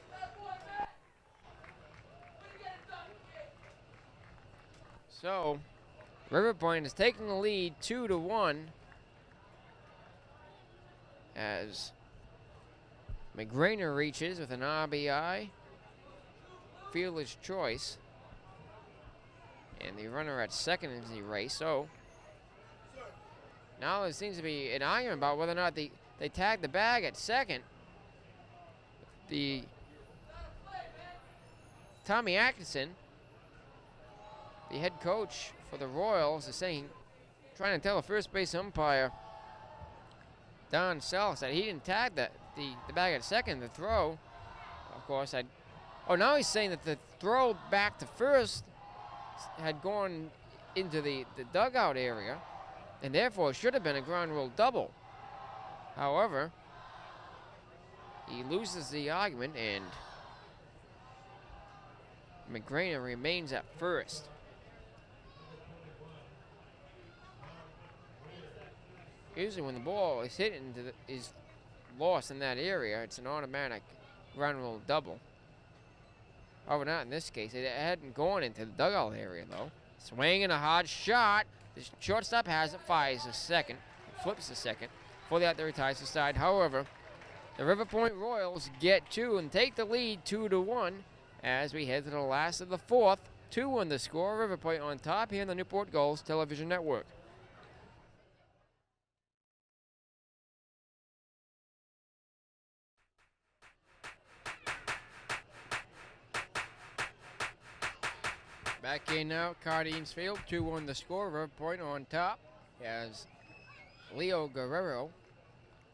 A: So, Riverpoint is taking the lead 2-1 as McGrainer reaches with an RBI, fielder's choice, and the runner at second is erased. So now there seems to be an argument about whether or not they tag the bag at second. The Tommy Atkinson, the head coach for the Royals, is trying to tell the first base umpire, Don Sells, that he didn't tag the bag at second. The throw, of course, now he's saying that the throw back to first had gone into the dugout area, and therefore it should have been a ground rule double. However, he loses the argument, and McGrainer remains at first. Usually when the ball is hit is lost in that area, it's an automatic ground rule double. However, not in this case. It hadn't gone into the dugout area, though. Swing and a hard shot. The shortstop has it, fires a second, flips a second. For that, they retires the side. However, the Riverpoint Royals get two and take the lead 2-1 as we head to the last of the fourth. 2-1 the score. Riverpoint on top here in the Newport Gulls television network. Back in now, Cardines Field, 2-1 the score. Riverpoint on top as Leo Guerrero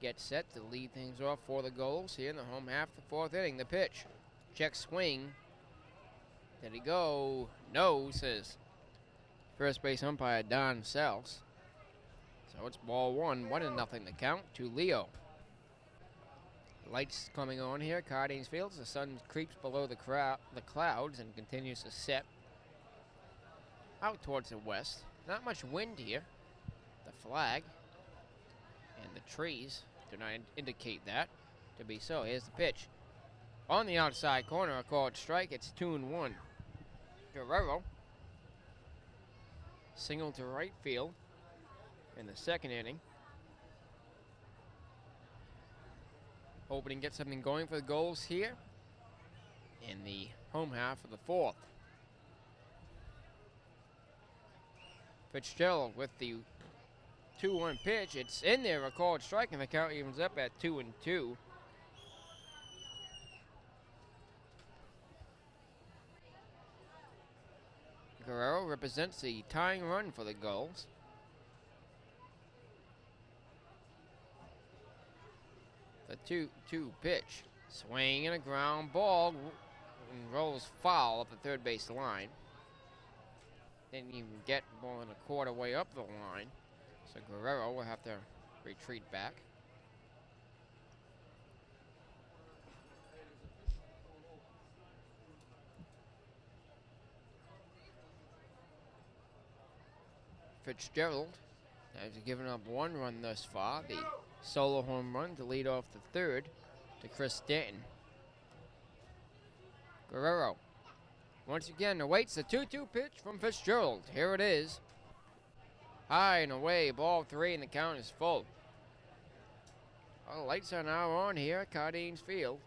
A: gets set to lead things off for the Gulls here in the home half of the fourth inning. The pitch, check swing. Did he go? No, says first base umpire Don Sells. So it's ball one, 1-0 the count to Leo. Lights coming on here, Cardines Field. The sun creeps below the clouds and continues to set out towards the west. Not much wind here. The flag and the trees do not indicate that to be so. Here's the pitch. On the outside corner, a called strike. It's 2-1. Guerrero single to right field in the second inning. Hoping to get something going for the Gulls here in the home half of the fourth. Fitzgerald with the 2-1 pitch. It's in there, a called strike, and the count evens up at 2-2. Guerrero represents the tying run for the Gulls. The 2-2 pitch. Swing and a ground ball and rolls foul up the third base line. Didn't even get more than a quarter way up the line. So Guerrero will have to retreat back. Fitzgerald has given up one run thus far. The solo home run to lead off the third to Chris Stanton. Guerrero once again awaits the 2-2 pitch from Fitzgerald. Here it is. High and away, ball 3, and the count is full. Well, the lights are now on here at Cardines Field.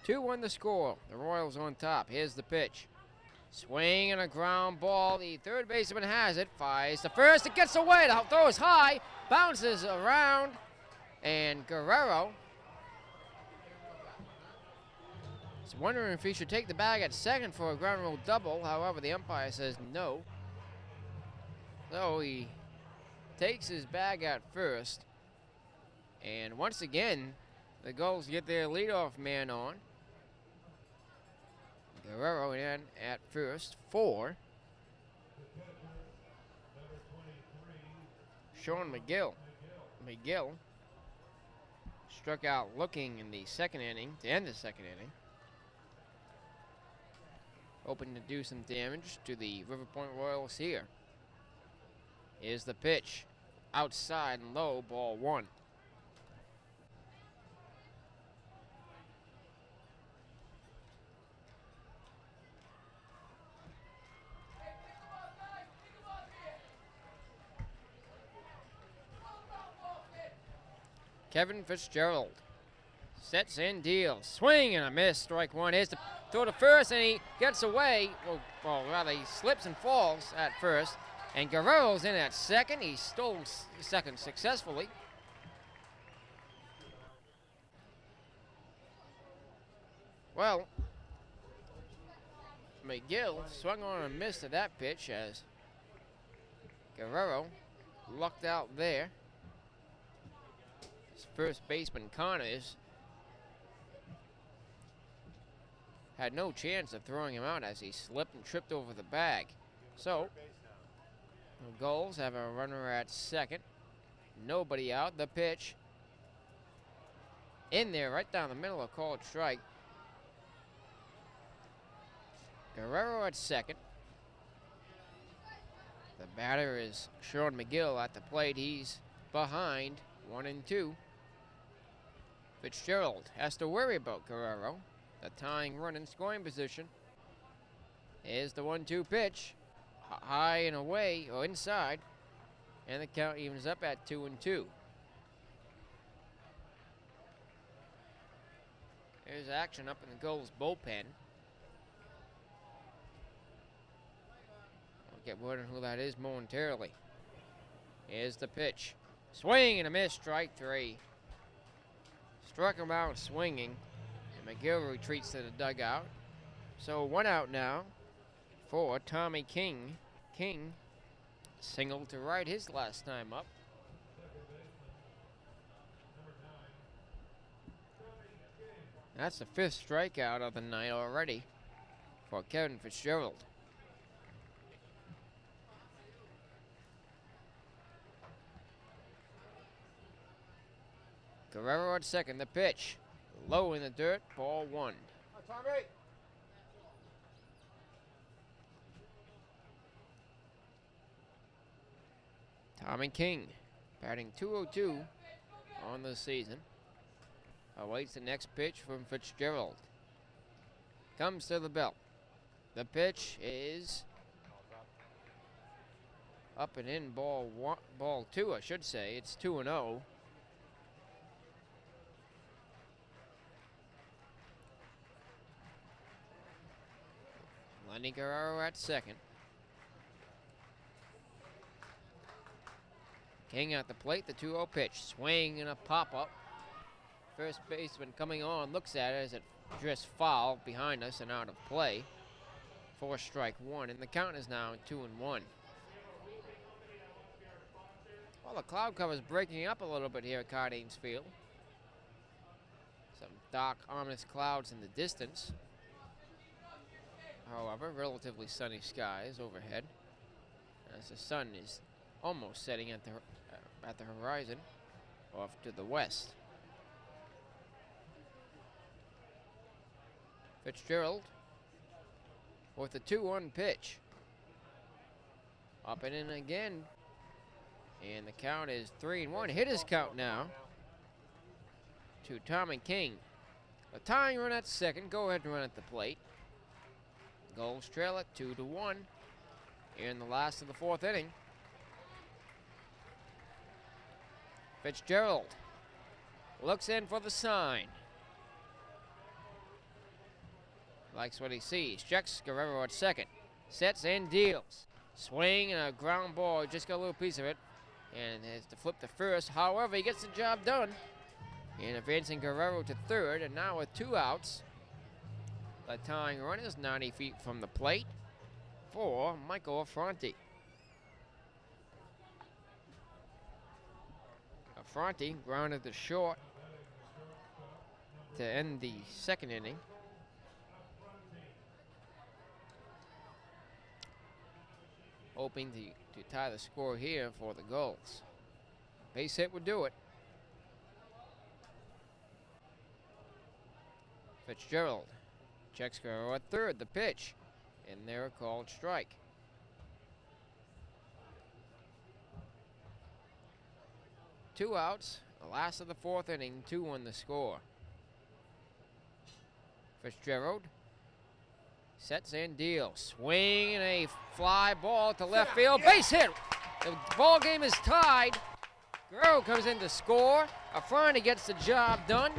A: Two-one the score. The Royals on top. Here's the pitch. Swing and a ground ball. The third baseman has it. Fires to first. It gets away. The throw is high. Bounces around. And Guerrero is wondering if he should take the bag at second for a ground rule double. However, the umpire says no. So he takes his bag at first. And once again, the Gulls get their leadoff man on. Guerrero in at first for Sean McGill. McGill struck out looking in the second inning to end the second inning, hoping to do some damage to the Riverpoint Royals here. Here's the pitch. Outside and low, ball 1. Kevin Fitzgerald sets and deals. Swing and a miss. Strike 1. Here's the throw to first, and he gets away. Well, rather, he slips and falls at first. And Guerrero's in at second. He stole second successfully. Well, McGill swung on and missed at that pitch as Guerrero lucked out there. His first baseman, Connors, had no chance of throwing him out as he slipped and tripped over the bag. So, the Gulls have a runner at second. Nobody out. The pitch in there, right down the middle, a called strike. Guerrero at second. The batter is Sean McGill at the plate. He's behind 1-2. Fitzgerald has to worry about Guerrero, the tying run in scoring position. Here's the 1-2 pitch. High and away, or inside, and the count evens up at 2-2. There's action up in the Gulls bullpen. I'll get word on who that is momentarily. Here's the pitch. Swing and a miss, strike 3. Struck him out swinging, and McGill retreats to the dugout. So 1 out now for Tommy King. King singled to right his last time up. That's the 5th strikeout of the night already for Kevin Fitzgerald. Guerrero at second. The pitch low in the dirt, ball 1. Tommy King, batting .202 on the season, awaits the next pitch from Fitzgerald. Comes to the belt. The pitch is up and in, ball 2, I should say. It's 2-0. Lenny Guerrero at second. King at the plate, the 2-0 pitch. Swing and a pop-up. First baseman coming on, looks at it as it just fouled behind us and out of play. 4 strike 1, and the count is now 2-1. Well, the cloud cover is breaking up a little bit here at Cardines Field. Some dark, ominous clouds in the distance. However, relatively sunny skies overhead as the sun is almost setting at the horizon off to the west. Fitzgerald with the 2-1 pitch. Up and in again. And the count is 3-1. Hitters count now to Tommy King. A tying run at second. Go ahead and run at the plate. Gulls trail it 2-1 in the last of the fourth inning. Fitzgerald looks in for the sign. Likes what he sees. Checks Guerrero at second. Sets and deals. Swing and a ground ball. Just got a little piece of it. And has to flip to first. However, he gets the job done. And advancing Guerrero to third. And now with 2 outs, the tying run is 90 feet from the plate for Michael Affronti. Affronti grounded to short to end the second inning. Hoping to tie the score here for the Gulls. Base hit would do it. Fitzgerald checks Guerrero at third. The pitch, and there a called strike. Two outs, the last of the fourth inning, 2-1 the score. Fitzgerald sets and deals. Swing and a fly ball to left field. Base hit. The ball game is tied. Guerrero comes in to score. Affronti gets the job done.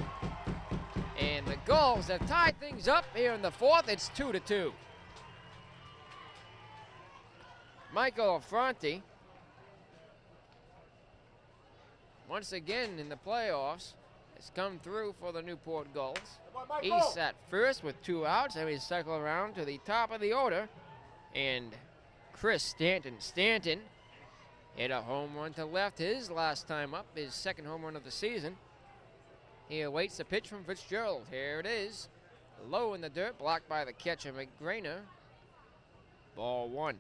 A: And the Gulls have tied things up here in the fourth. It's 2-2. Michael Affronti, once again in the playoffs, has come through for the Newport Gulls. He's at first with 2 outs, and we cycle around to the top of the order. And Chris Stanton hit a home run to left his last time up, his second home run of the season. He awaits the pitch from Fitzgerald. Here it is. Low in the dirt, blocked by the catcher, McGrainer. Ball 1.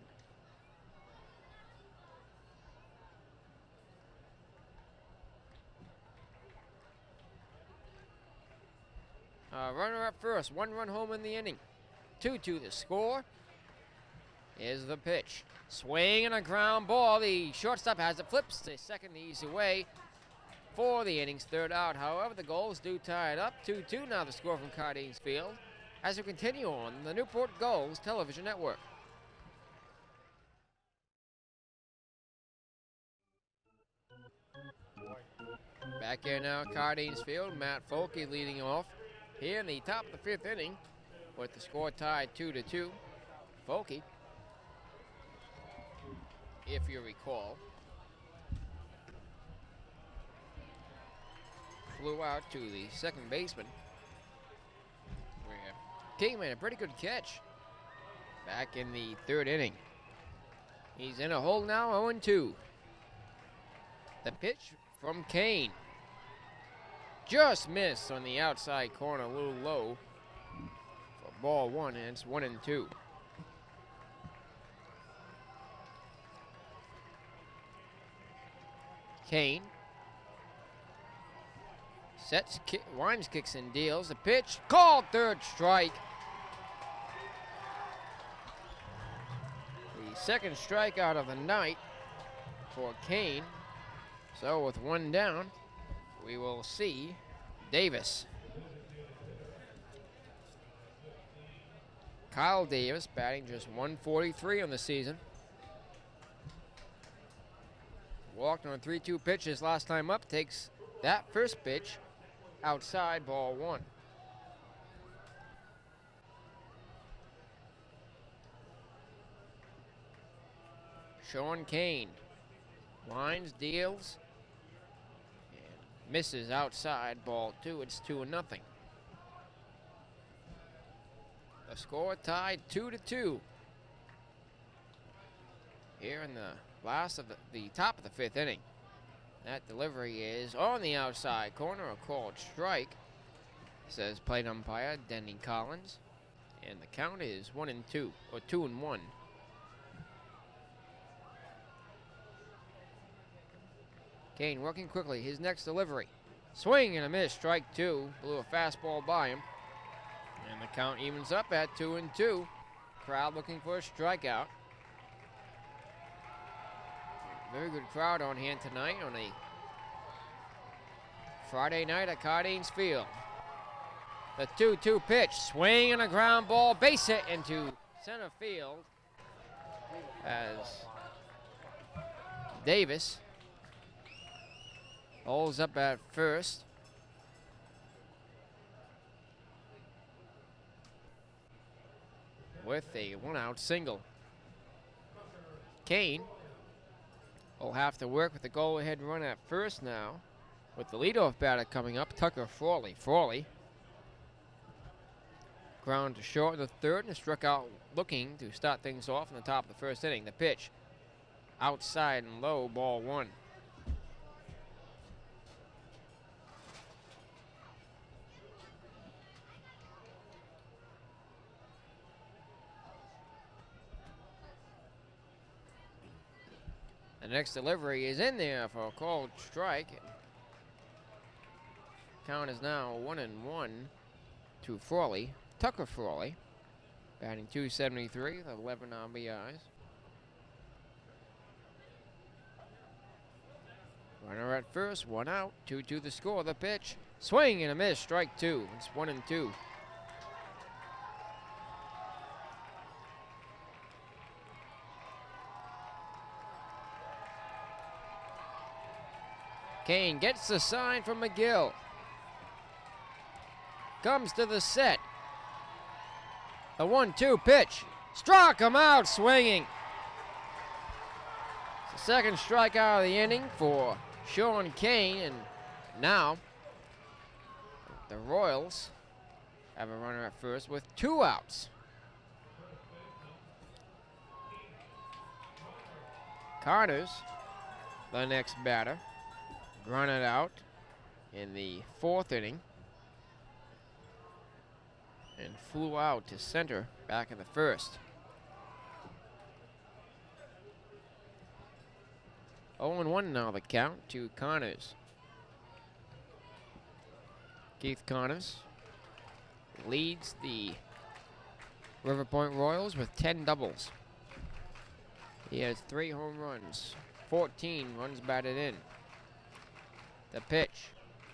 A: Runner up first, 1-run home in the inning. 2-2 the score. Here's the pitch. Swing and a ground ball. The shortstop has it, flips to second the easy way for the inning's third out. However, the Gulls do tie it up. 2-2 now the score from Cardines Field as we continue on the Newport Gulls television network. Back here now, Cardines Field. Matt Folke leading off here in the top of the fifth inning with the score tied 2-2. Folke, if you recall, flew out to the second baseman where King made a pretty good catch back in the third inning. He's in a hole now, 0-2. The pitch from Kane. Just missed on the outside corner, a little low for ball 1, and it's 1-2. Kane sets, winds, kicks, and deals. The pitch called, third strike. The second strikeout of the night for Kane. So with 1 down, we will see Davis. Kyle Davis batting just .143 on the season. Walked on 3-2 pitches last time up. Takes that first pitch outside, ball 1. Sean Kane lines, deals, and misses outside, ball 2. It's 2-0. The score tied 2-2 here in the last of the top of the fifth inning. That delivery is on the outside corner, a called strike, says plate umpire Denny Collins, and the count is 1-2 or 2-1. Kane working quickly, his next delivery. Swing and a miss, strike 2. Blew a fastball by him. And the count evens up at 2-2. Crowd looking for a strikeout. Very good crowd on hand tonight on a Friday night at Cardines Field. The 2-2 pitch, swing and a ground ball, base hit into center field as Davis holds up at first. With a one-out single. Kane will have to work with the go-ahead run at first now, with the leadoff batter coming up, Tucker Frawley. Frawley ground to short in the third and struck out looking to start things off in the top of the first inning. The pitch outside and low, ball one. The next delivery is in there for a called strike. Count is now 1-1 to Frawley. Tucker Frawley, batting .273 with 11 RBIs. Runner at first, one out, 2-2 the score. The pitch, swing and a miss, strike two. It's 1-2. Kane gets the sign from McGill. Comes to the set. The 1-2 pitch. Struck him out swinging. It's the second strikeout of the inning for Sean Kane, and now the Royals have a runner at first with 2 outs. Carter's the next batter. Grounded out in the 4th inning and flew out to center back in the 1st. 0-1 now the count to Connors. Keith Connors leads the Riverpoint Royals with 10 doubles. He has 3 home runs, 14 runs batted in. The pitch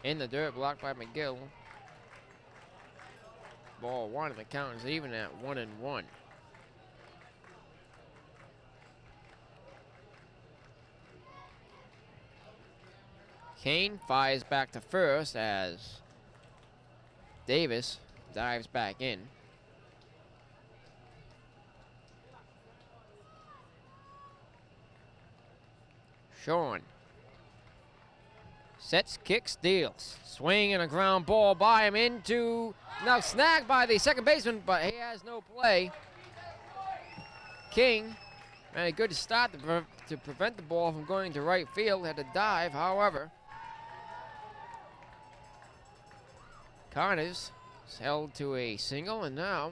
A: in the dirt, blocked by McGill. Ball one, and the count is even at 1-1. Kane fires back to first as Davis dives back in. Sean sets, kicks, deals. Swing and a ground ball by him into, now snagged by the second baseman, but he has no play. King made a good start to prevent the ball from going to right field, had to dive, however. Connors is held to a single, and now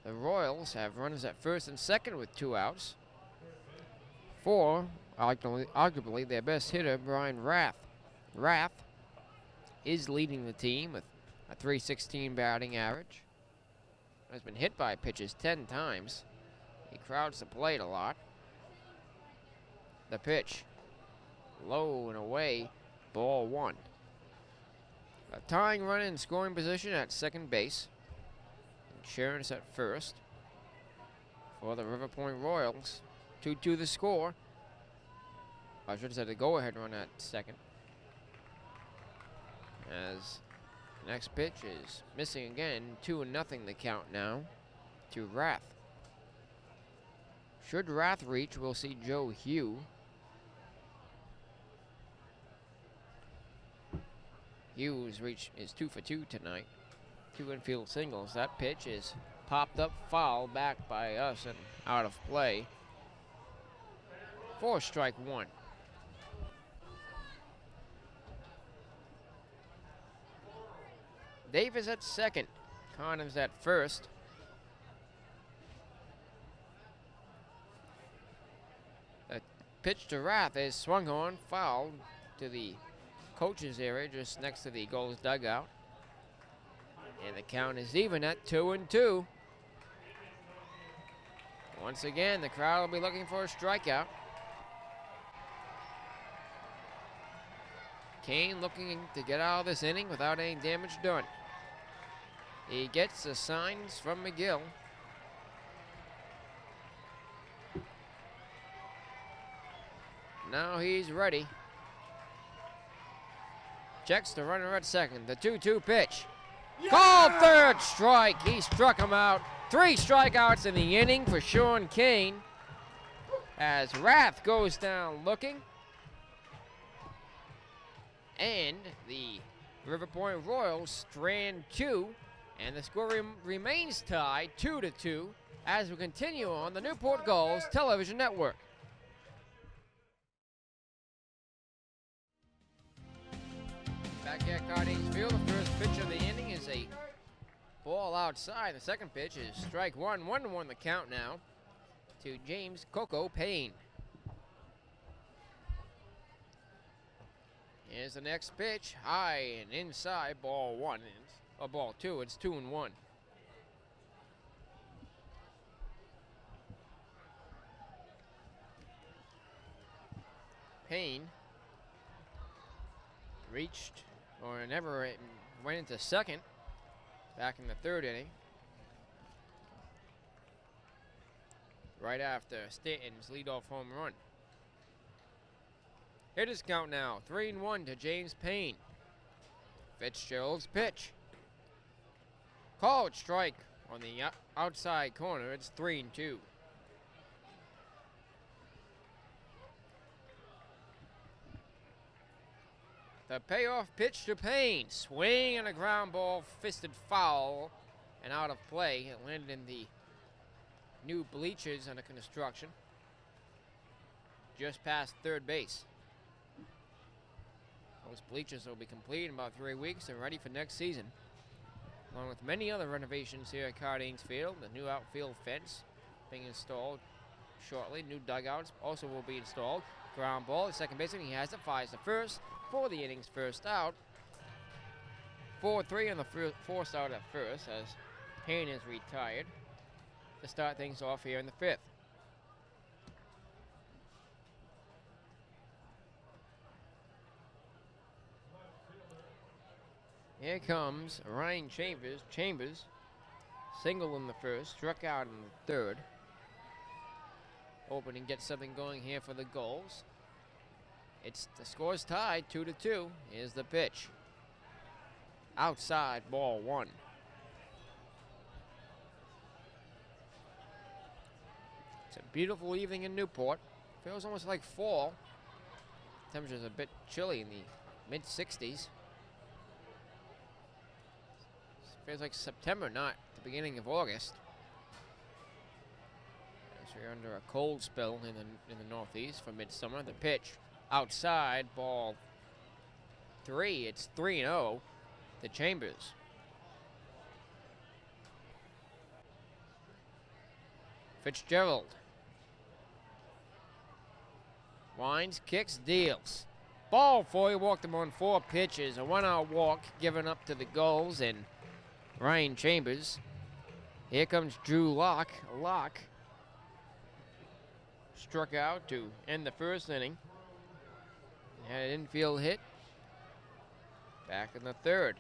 A: the Royals have runners at first and second with 2 outs. For arguably their best hitter, Brian Rath. Rath is leading the team with a .316 batting average. Has been hit by pitches 10 times. He crowds the plate a lot. The pitch, low and away, ball one. A tying run in scoring position at second base. Sharon's at first for the Riverpoint Royals. 2-2 the score. I should have said a go-ahead run at second. As the next pitch is missing again, 2-0 the count now to Rath. Should Rath reach, we'll see Joe Hugh. Hughes is 2 for 2 tonight. 2 infield singles. That pitch is popped up foul back by us and out of play. 4 strike 1. Davis at second. Connors at first. The pitch to Rath is swung on, fouled to the coach's area just next to the Gulls dugout. And the count is even at 2-2. Once again, the crowd will be looking for a strikeout. Kane looking to get out of this inning without any damage done. He gets the signs from McGill. Now he's ready. Checks the runner at second. The 2-2 pitch. Yeah! Called third strike. He struck him out. 3 strikeouts in the inning for Sean Kane. As Rath goes down looking. And the Riverpoint Royals strand 2. And the score remains tied 2-2 as we continue on the Newport Gulls television network. Back at Cardines Field, the first pitch of the inning is a ball outside. The second pitch is strike 1, 1-1 the count now to James Coco Payne. Here's the next pitch, high and inside, ball 1, or ball 2, it's 2-1. Payne reached, or never went into second back in the third inning. Right after Stanton's leadoff home run. Hitters count now, 3-1 to James Payne. Fitzgerald's pitch. Called strike on the outside corner, it's 3-2. The payoff pitch to Payne. Swing and a ground ball, fisted foul and out of play. It landed in the new bleachers under construction, just past third base. Those bleachers will be complete in about 3 weeks and ready for next season, along with many other renovations here at Cardines Field. The new outfield fence being installed shortly. New dugouts also will be installed. Ground ball, the second baseman, he has it, fires the first for the inning's first out. 4-3 on the forced out at first as Payne is retired to start things off here in the fifth. Here comes Ryan Chambers, single in the first, struck out in the third. Hoping to get something going here for the Gulls. The score's tied 2-2. Here's the pitch. Outside, ball 1. It's a beautiful evening in Newport. Feels almost like fall. Temperature's a bit chilly in the mid-60s. Feels like September, not the beginning of August. As we're under a cold spell in the northeast for midsummer. The pitch outside, ball 3. It's 3-0 to Chambers. Fitzgerald winds, kicks, deals. Ball 4. He walked him on 4 pitches. A 1-out walk given up to the Gulls and Ryan Chambers. Here comes Drew Locke. Locke struck out to end the first inning. Had an infield hit back in the third.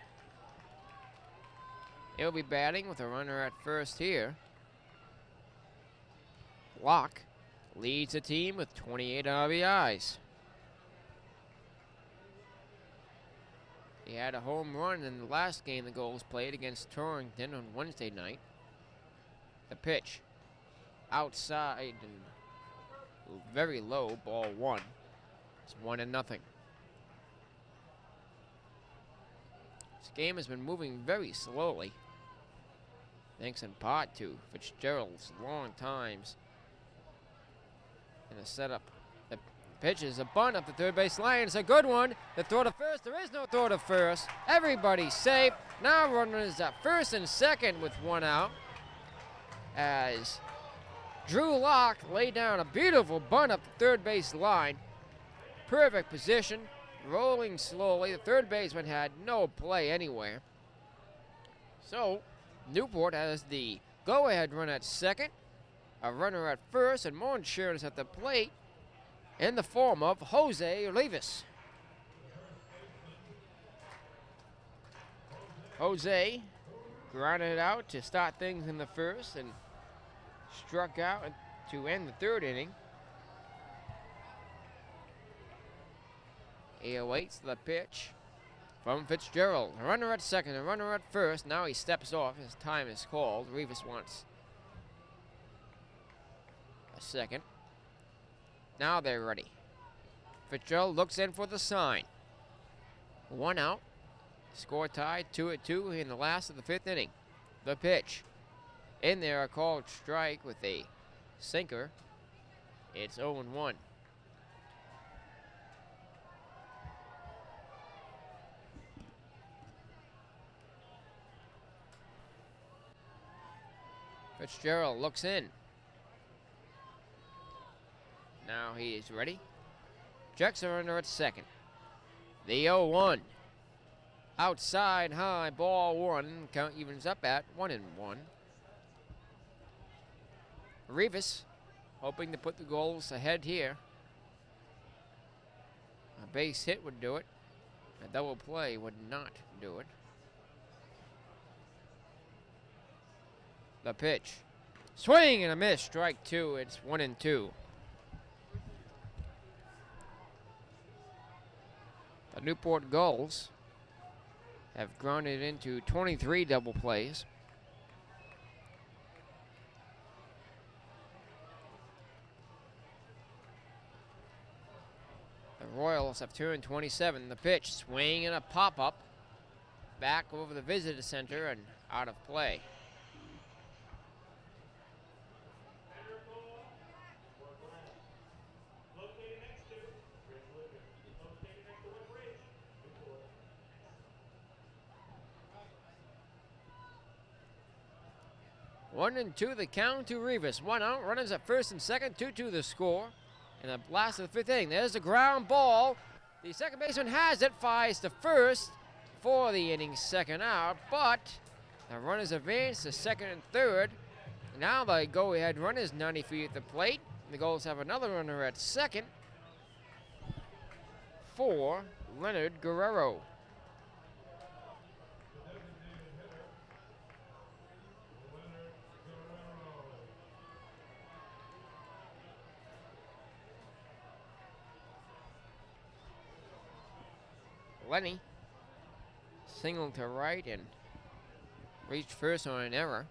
A: He'll be batting with a runner at first here. Locke leads the team with 28 RBIs. He had a home run in the last game the Gulls played against Torrington on Wednesday night. The pitch outside and very low, ball 1. It's 1-0. This game has been moving very slowly, thanks in part to Fitzgerald's long times in the setup. The pitch is a bunt up the third base line. It's a good one. The throw to first. There is no throw to first. Everybody's safe. Now runners at first and second with 1 out as Drew Locke laid down a beautiful bunt up the third base line. Perfect position, rolling slowly. The third baseman had no play anywhere. So Newport has the go-ahead run at second, a runner at first, and more insurance at the plate in the form of Jose Rivas. Jose grounded it out to start things in the first and struck out to end the third inning. He awaits the pitch from Fitzgerald. A runner at second, a runner at first. Now he steps off. His time is called. Rivas wants a second. Now they're ready. Fitzgerald looks in for the sign. One out. Score tied 2-2 in the last of the fifth inning. The pitch. In there, a called strike with a sinker. It's 0-1. Fitzgerald looks in. Now he is ready. Checks are under at second. The 0-1. Outside high, ball one. Count evens up at 1-1. Rivas hoping to put the Gulls ahead here. A base hit would do it. A double play would not do it. The pitch. Swing and a miss. Strike two. It's 1-2. The Newport Gulls have grounded into 23 double plays. The Royals have turned 27. The pitch, swing and a pop-up. Back over the visitor center and out of play. One and two, the count to Rivas. One out, runners at first and second, 2-2 the score. In the last of the fifth inning, there's the ground ball. The second baseman has it, fires to first for the inning's second out, but the runners advance to second and third. Now the go-ahead runners 90 feet at the plate. The Gulls have another runner at second for Leonard Guerrero. Lenny singled to right and reached first on an error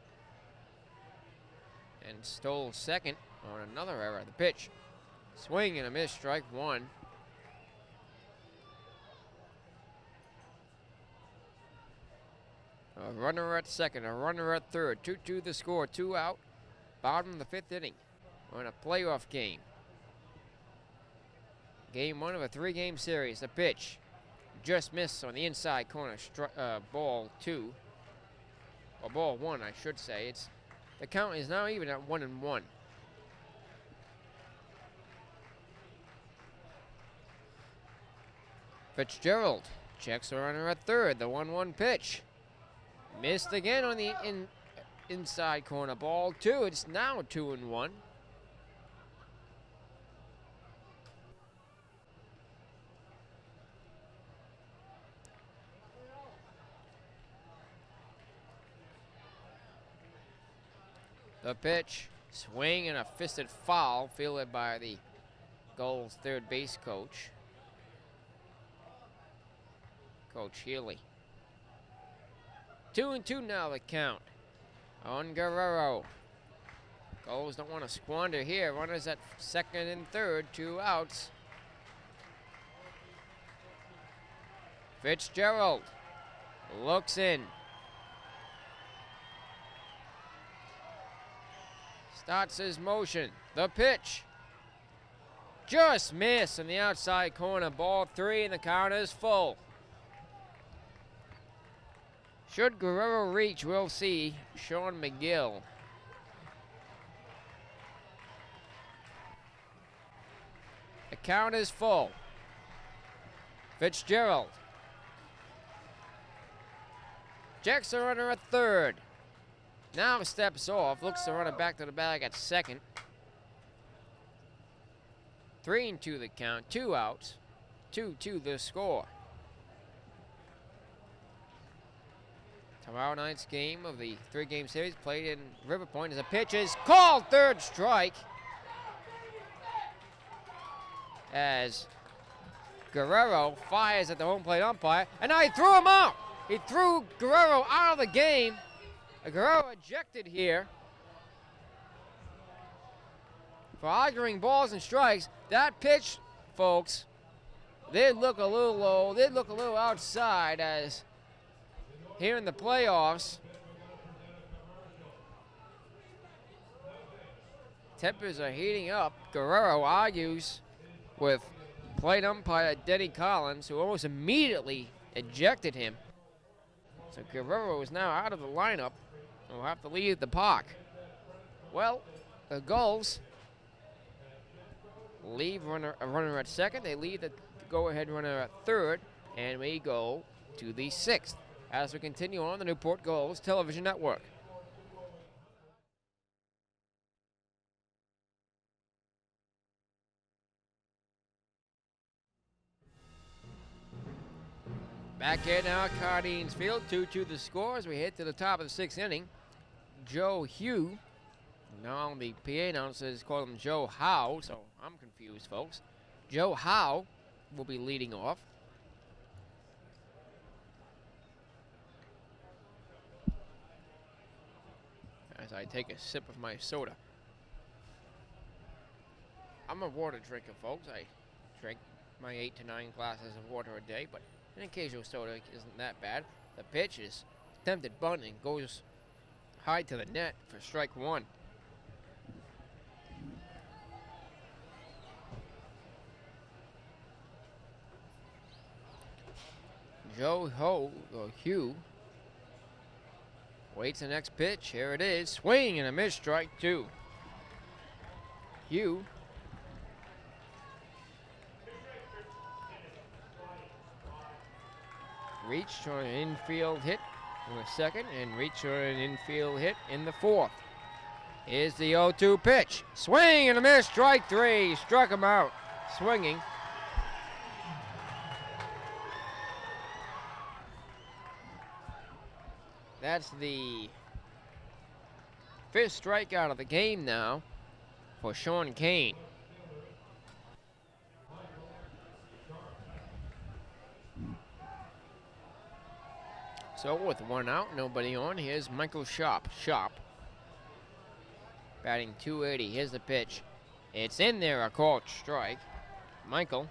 A: and stole second on another error. The pitch, swing and a miss, strike one. A runner at second, a runner at third, 2-2 the score, two out. Bottom of the fifth inning. We're in a playoff game. Game one of a three-game series. The pitch. Just missed on the inside corner, ball two, or ball one, I should say. The count is now even at 1-1. Fitzgerald checks the runner at third. The 1-1 pitch missed again on the inside corner, ball two. It's now 2-1. The pitch, swing and a fisted foul, fielded by the Gulls' third base coach, Coach Healy. 2-2 now the count on Guerrero. Gulls don't want to squander here. Runners at second and third, two outs. Fitzgerald looks in. Starts his motion. The pitch. Just missed on the outside corner. Ball three, and the count is full. Should Guerrero reach, we'll see Sean McGill. The count is full. Fitzgerald. Checks the runner at third. Now steps off, looks to run it back to the bag at second. 3-2 the count, two outs, 2-2 the score. Tomorrow night's game of the 3-game series played in Riverpoint as a pitch is called. Third strike. As Guerrero fires at the home plate umpire, and now he threw him out. He threw Guerrero out of the game. Guerrero ejected here for arguing balls and strikes. That pitch, folks, did look a little low, did look a little outside, as here in the playoffs, tempers are heating up. Guerrero argues with plate umpire Denny Collins, who almost immediately ejected him. So Guerrero is now out of the lineup and will have to leave the park. Well, the Gulls leave a runner at second. They leave the go-ahead runner at third, and we go to the 6th as we continue on the Newport Gulls television network. Back in now, Cardines Field, 2-2 the score as we head to the top of the 6th inning. Joe Hugh, now the PA announcers call him Joe Howe, so I'm confused, folks. Joe Howe will be leading off. As I take a sip of my soda. I'm a water drinker, folks. I drink my 8 to 9 glasses of water a day, but an occasional soda isn't that bad. The pitch is attempted bunt and goes high to the net for strike 1. Hugh waits the next pitch. Here it is. Swing and a miss, strike 2. Hugh reached on an infield hit in the 2nd and reached on an infield hit in the 4th. Here's the 0-2 pitch. Swing and a miss, strike 3. Struck him out swinging. That's the 5th strikeout of the game now for Sean Kane. So with 1 out, nobody on, here's Michael Sharp. Batting .280, here's the pitch. It's in there, a called strike. Michael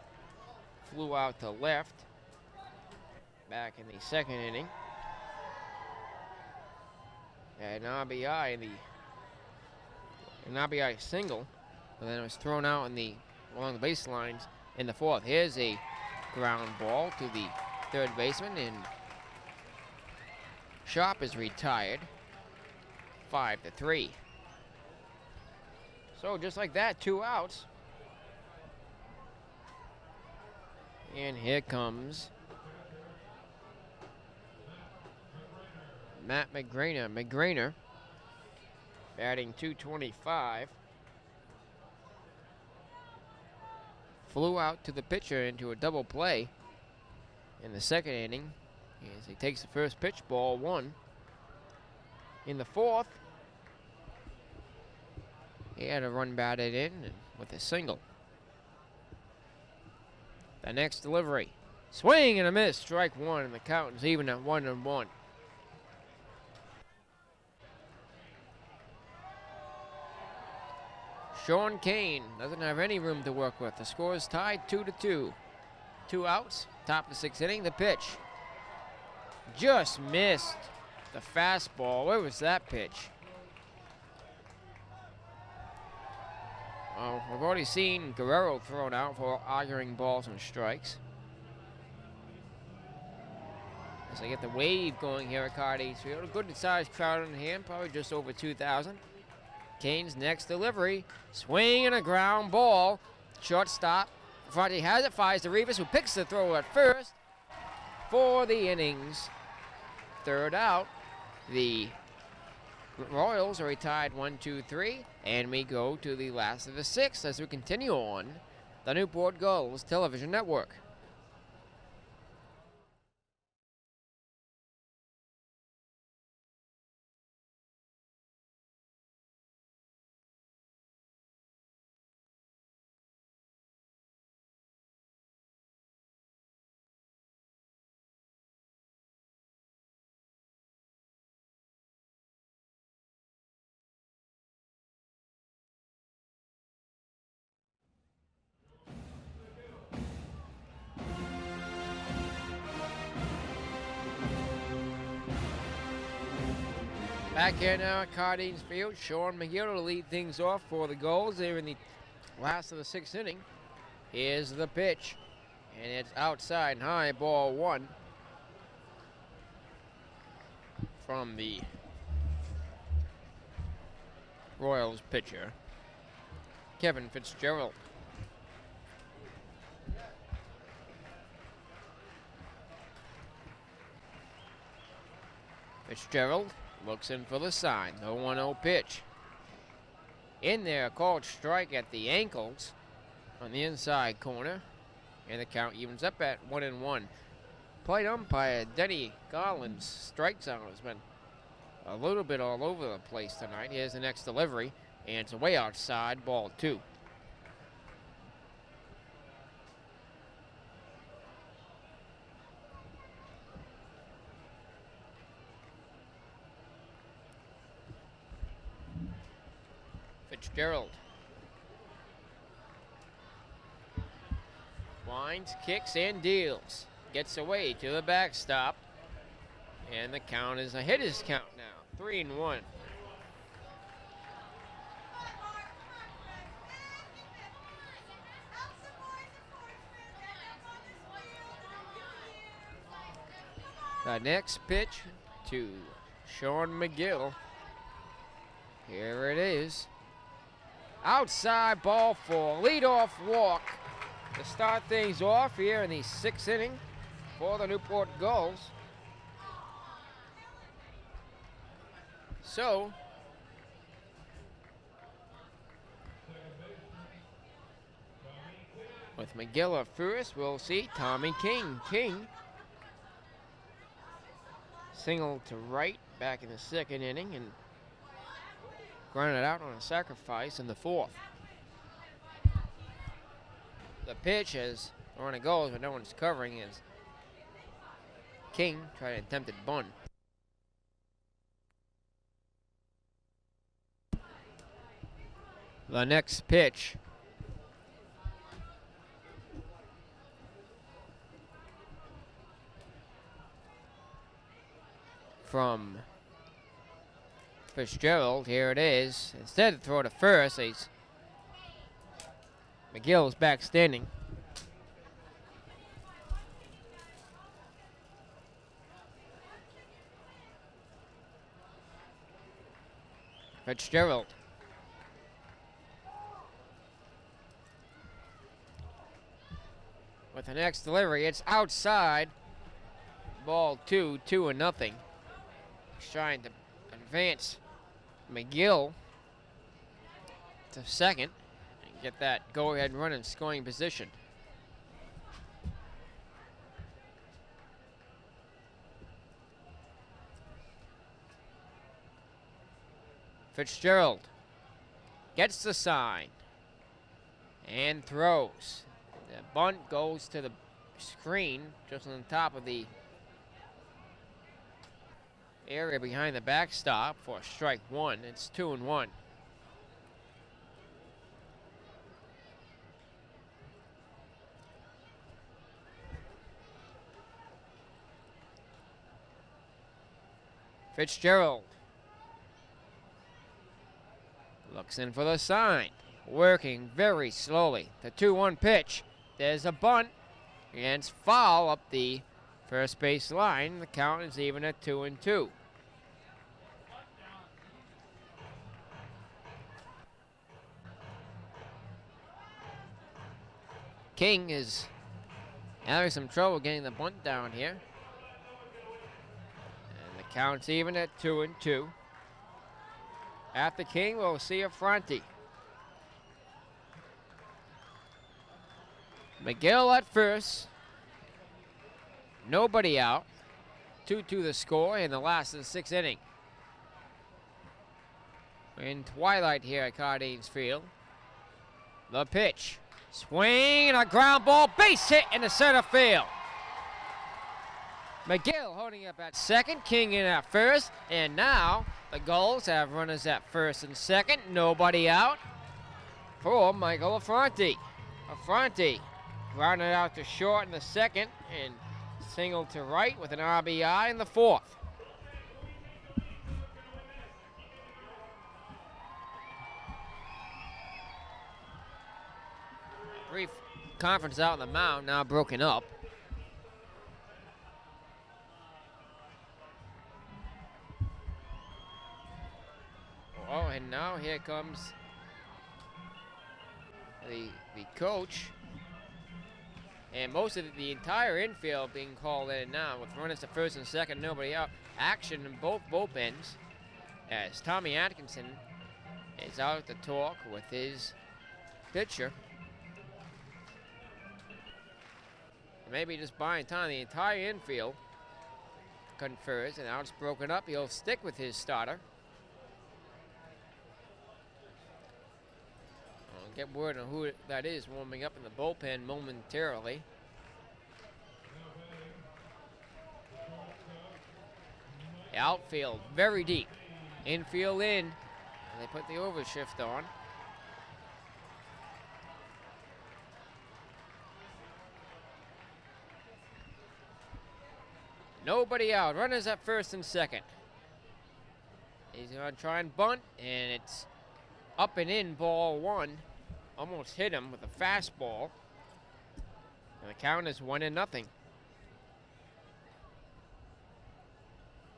A: flew out to left back in the 2nd inning. An RBI an RBI single, and then it was thrown out along the baselines in the 4th. Here's a ground ball to the 3rd baseman, and Sharp is retired, 5-3. So just like that, 2 outs. And here comes Matt McGrainer batting .225. Flew out to the pitcher into a double play in the 2nd inning as he takes the first pitch, ball 1. In the 4th, he had a run batted in with a single. The next delivery, swing and a miss, strike 1, and the count is even at 1-1. Sean Kane doesn't have any room to work with. The score is tied 2-2. 2 outs, top of the 6th inning. The pitch just missed the fastball. Where was that pitch? Oh, we've already seen Guerrero thrown out for arguing balls and strikes. As I get the wave going here at Cardines Field. A good-sized crowd in here, probably just over 2,000. Kane's next delivery, swing and a ground ball. Shortstop, front he has it, fires to Rivas, who picks the throw at first for the innings. 3rd out, the Royals are retired 1-2-3, and we go to the last of the 6th as we continue on the Newport Gulls television network. Back here now at Cardines Field, Sean McGill will lead things off for the Gulls there in the last of the 6th inning. Here's the pitch, and it's outside and high, ball 1 from the Royals pitcher, Kevin Fitzgerald. Fitzgerald looks in for the sign, the 1-0 pitch. In there, called strike at the ankles on the inside corner, and the count evens up at 1-1. Plate umpire Denny Garland's strike zone has been a little bit all over the place tonight. Here's the next delivery, and it's away outside, ball 2. Fitzgerald winds, kicks, and deals. Gets away to the backstop, and the count is a hitter's count now, 3-1. The next pitch to Sean McGill. Here it is. Outside, ball 4, leadoff walk to start things off here in the 6th inning for the Newport Gulls. So, with McGill at first, we'll see Tommy King. King singled to right back in the 2nd inning and grounded out on a sacrifice in the 4th. The pitch as the runner goes, but no one's covering, is King tried an attempted bunt. The next pitch from Fitzgerald, here it is. Instead of throw to first, McGill's back standing. Fitzgerald. With the next delivery, it's outside. Ball 2, 2-0. Trying to advance McGill to second and get that go-ahead run in scoring position. Fitzgerald gets the sign and throws. The bunt goes to the screen just on the top of the area behind the backstop for strike 1. It's 2-1. Fitzgerald looks in for the sign, working very slowly. The 2-1 pitch. There's a bunt, and it's foul up the first base line. The count is even at 2-2. King is having some trouble getting the bunt down here. And the count's even at 2-2. After King, we'll see a Fronte. McGill at first. Nobody out. 2-2 the score in the last of the 6th inning. We're in twilight here at Cardines Field. The pitch. Swing and a ground ball, base hit in the center field. McGill holding up at second, King in at first, and now the Gulls have runners at first and second, nobody out for Michael Affronti. Affronti grounded out to short in the 2nd and singled to right with an RBI in the 4th. Brief conference out on the mound, now broken up. Oh, and now here comes the coach. And most of the entire infield being called in now with runners to first and second, nobody out. Action in both bullpens as Tommy Atkinson is out to talk with his pitcher. Maybe just buying time. The entire infield confers, and now it's broken up. He'll stick with his starter. I'll get word on who that is warming up in the bullpen momentarily. The outfield very deep. Infield in. And they put the overshift on. Nobody out. Runners at first and second. He's going to try and bunt, and it's up and in, ball one. Almost hit him with a fastball. And the count is 1-0.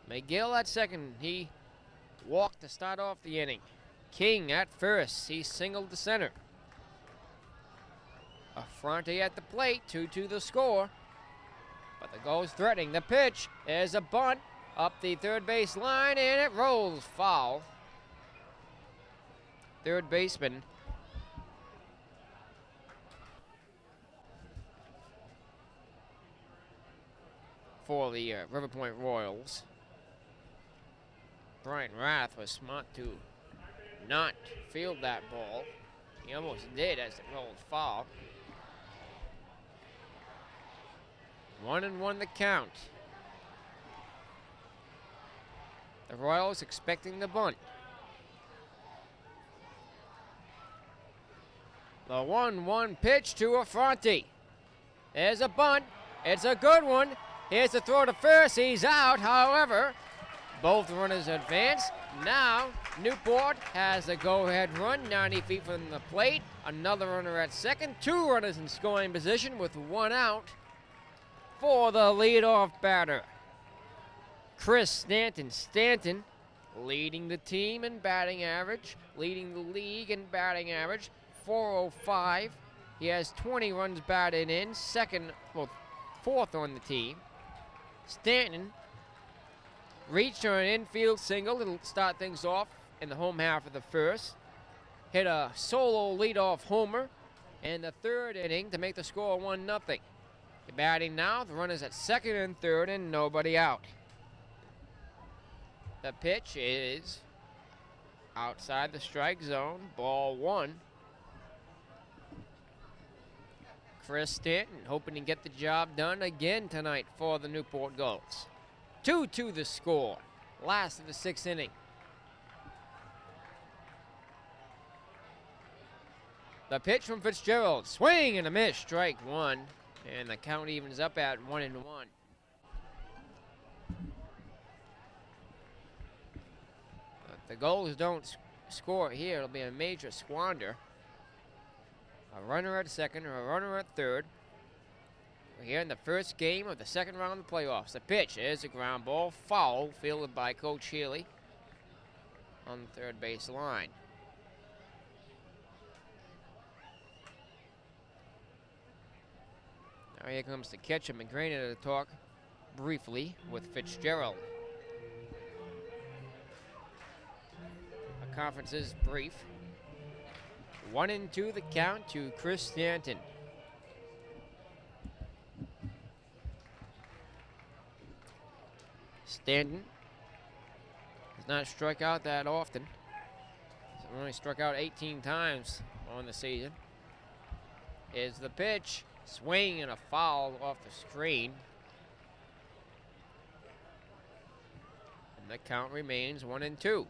A: McGill at second. He walked to start off the inning. King at first. He singled to center. Affronti at the plate. 2-2 the score. But the Gulls threatening. The pitch is a bunt up the third base line, and it rolls foul. Third baseman for the Riverpoint Royals. Brian Rath was smart to not field that ball. He almost did as it rolled foul. 1-1 the count. The Royals expecting the bunt. The 1-1 pitch to Affronti. There's a bunt. It's a good one. Here's the throw to first. He's out. However, both runners advance. Now, Newport has the go-ahead run 90 feet from the plate. Another runner at second. Two runners in scoring position with one out for the leadoff batter, Chris Stanton. Stanton leading the team in batting average, leading the league in batting average, 405. He has 20 runs batted in, fourth on the team. Stanton reached on an infield single. It'll start things off in the home half of the first. Hit a solo leadoff homer in the third inning to make the score 1-0. Batting now, the runners at second and third, and nobody out. The pitch is outside the strike zone, ball one. Chris Stanton hoping to get the job done again tonight for the Newport Gulls. 2-2 the score, last of the sixth inning. The pitch from Fitzgerald, swing and a miss, strike one. And the count evens up at 1-1. If the Gulls don't score here, it'll be a major squander. A runner at second or a runner at third. We're here in the first game of the second round of the playoffs. The pitch is a ground ball, foul, fielded by Coach Healy on the third base line. Now here comes the catcher, McGrainer, to talk briefly with Fitzgerald. The conference is brief. 1-2 the count to Chris Stanton. Stanton does not strike out that often. He's only struck out 18 times on the season. Is the pitch. Swing and a foul off the screen. And the count remains 1-2.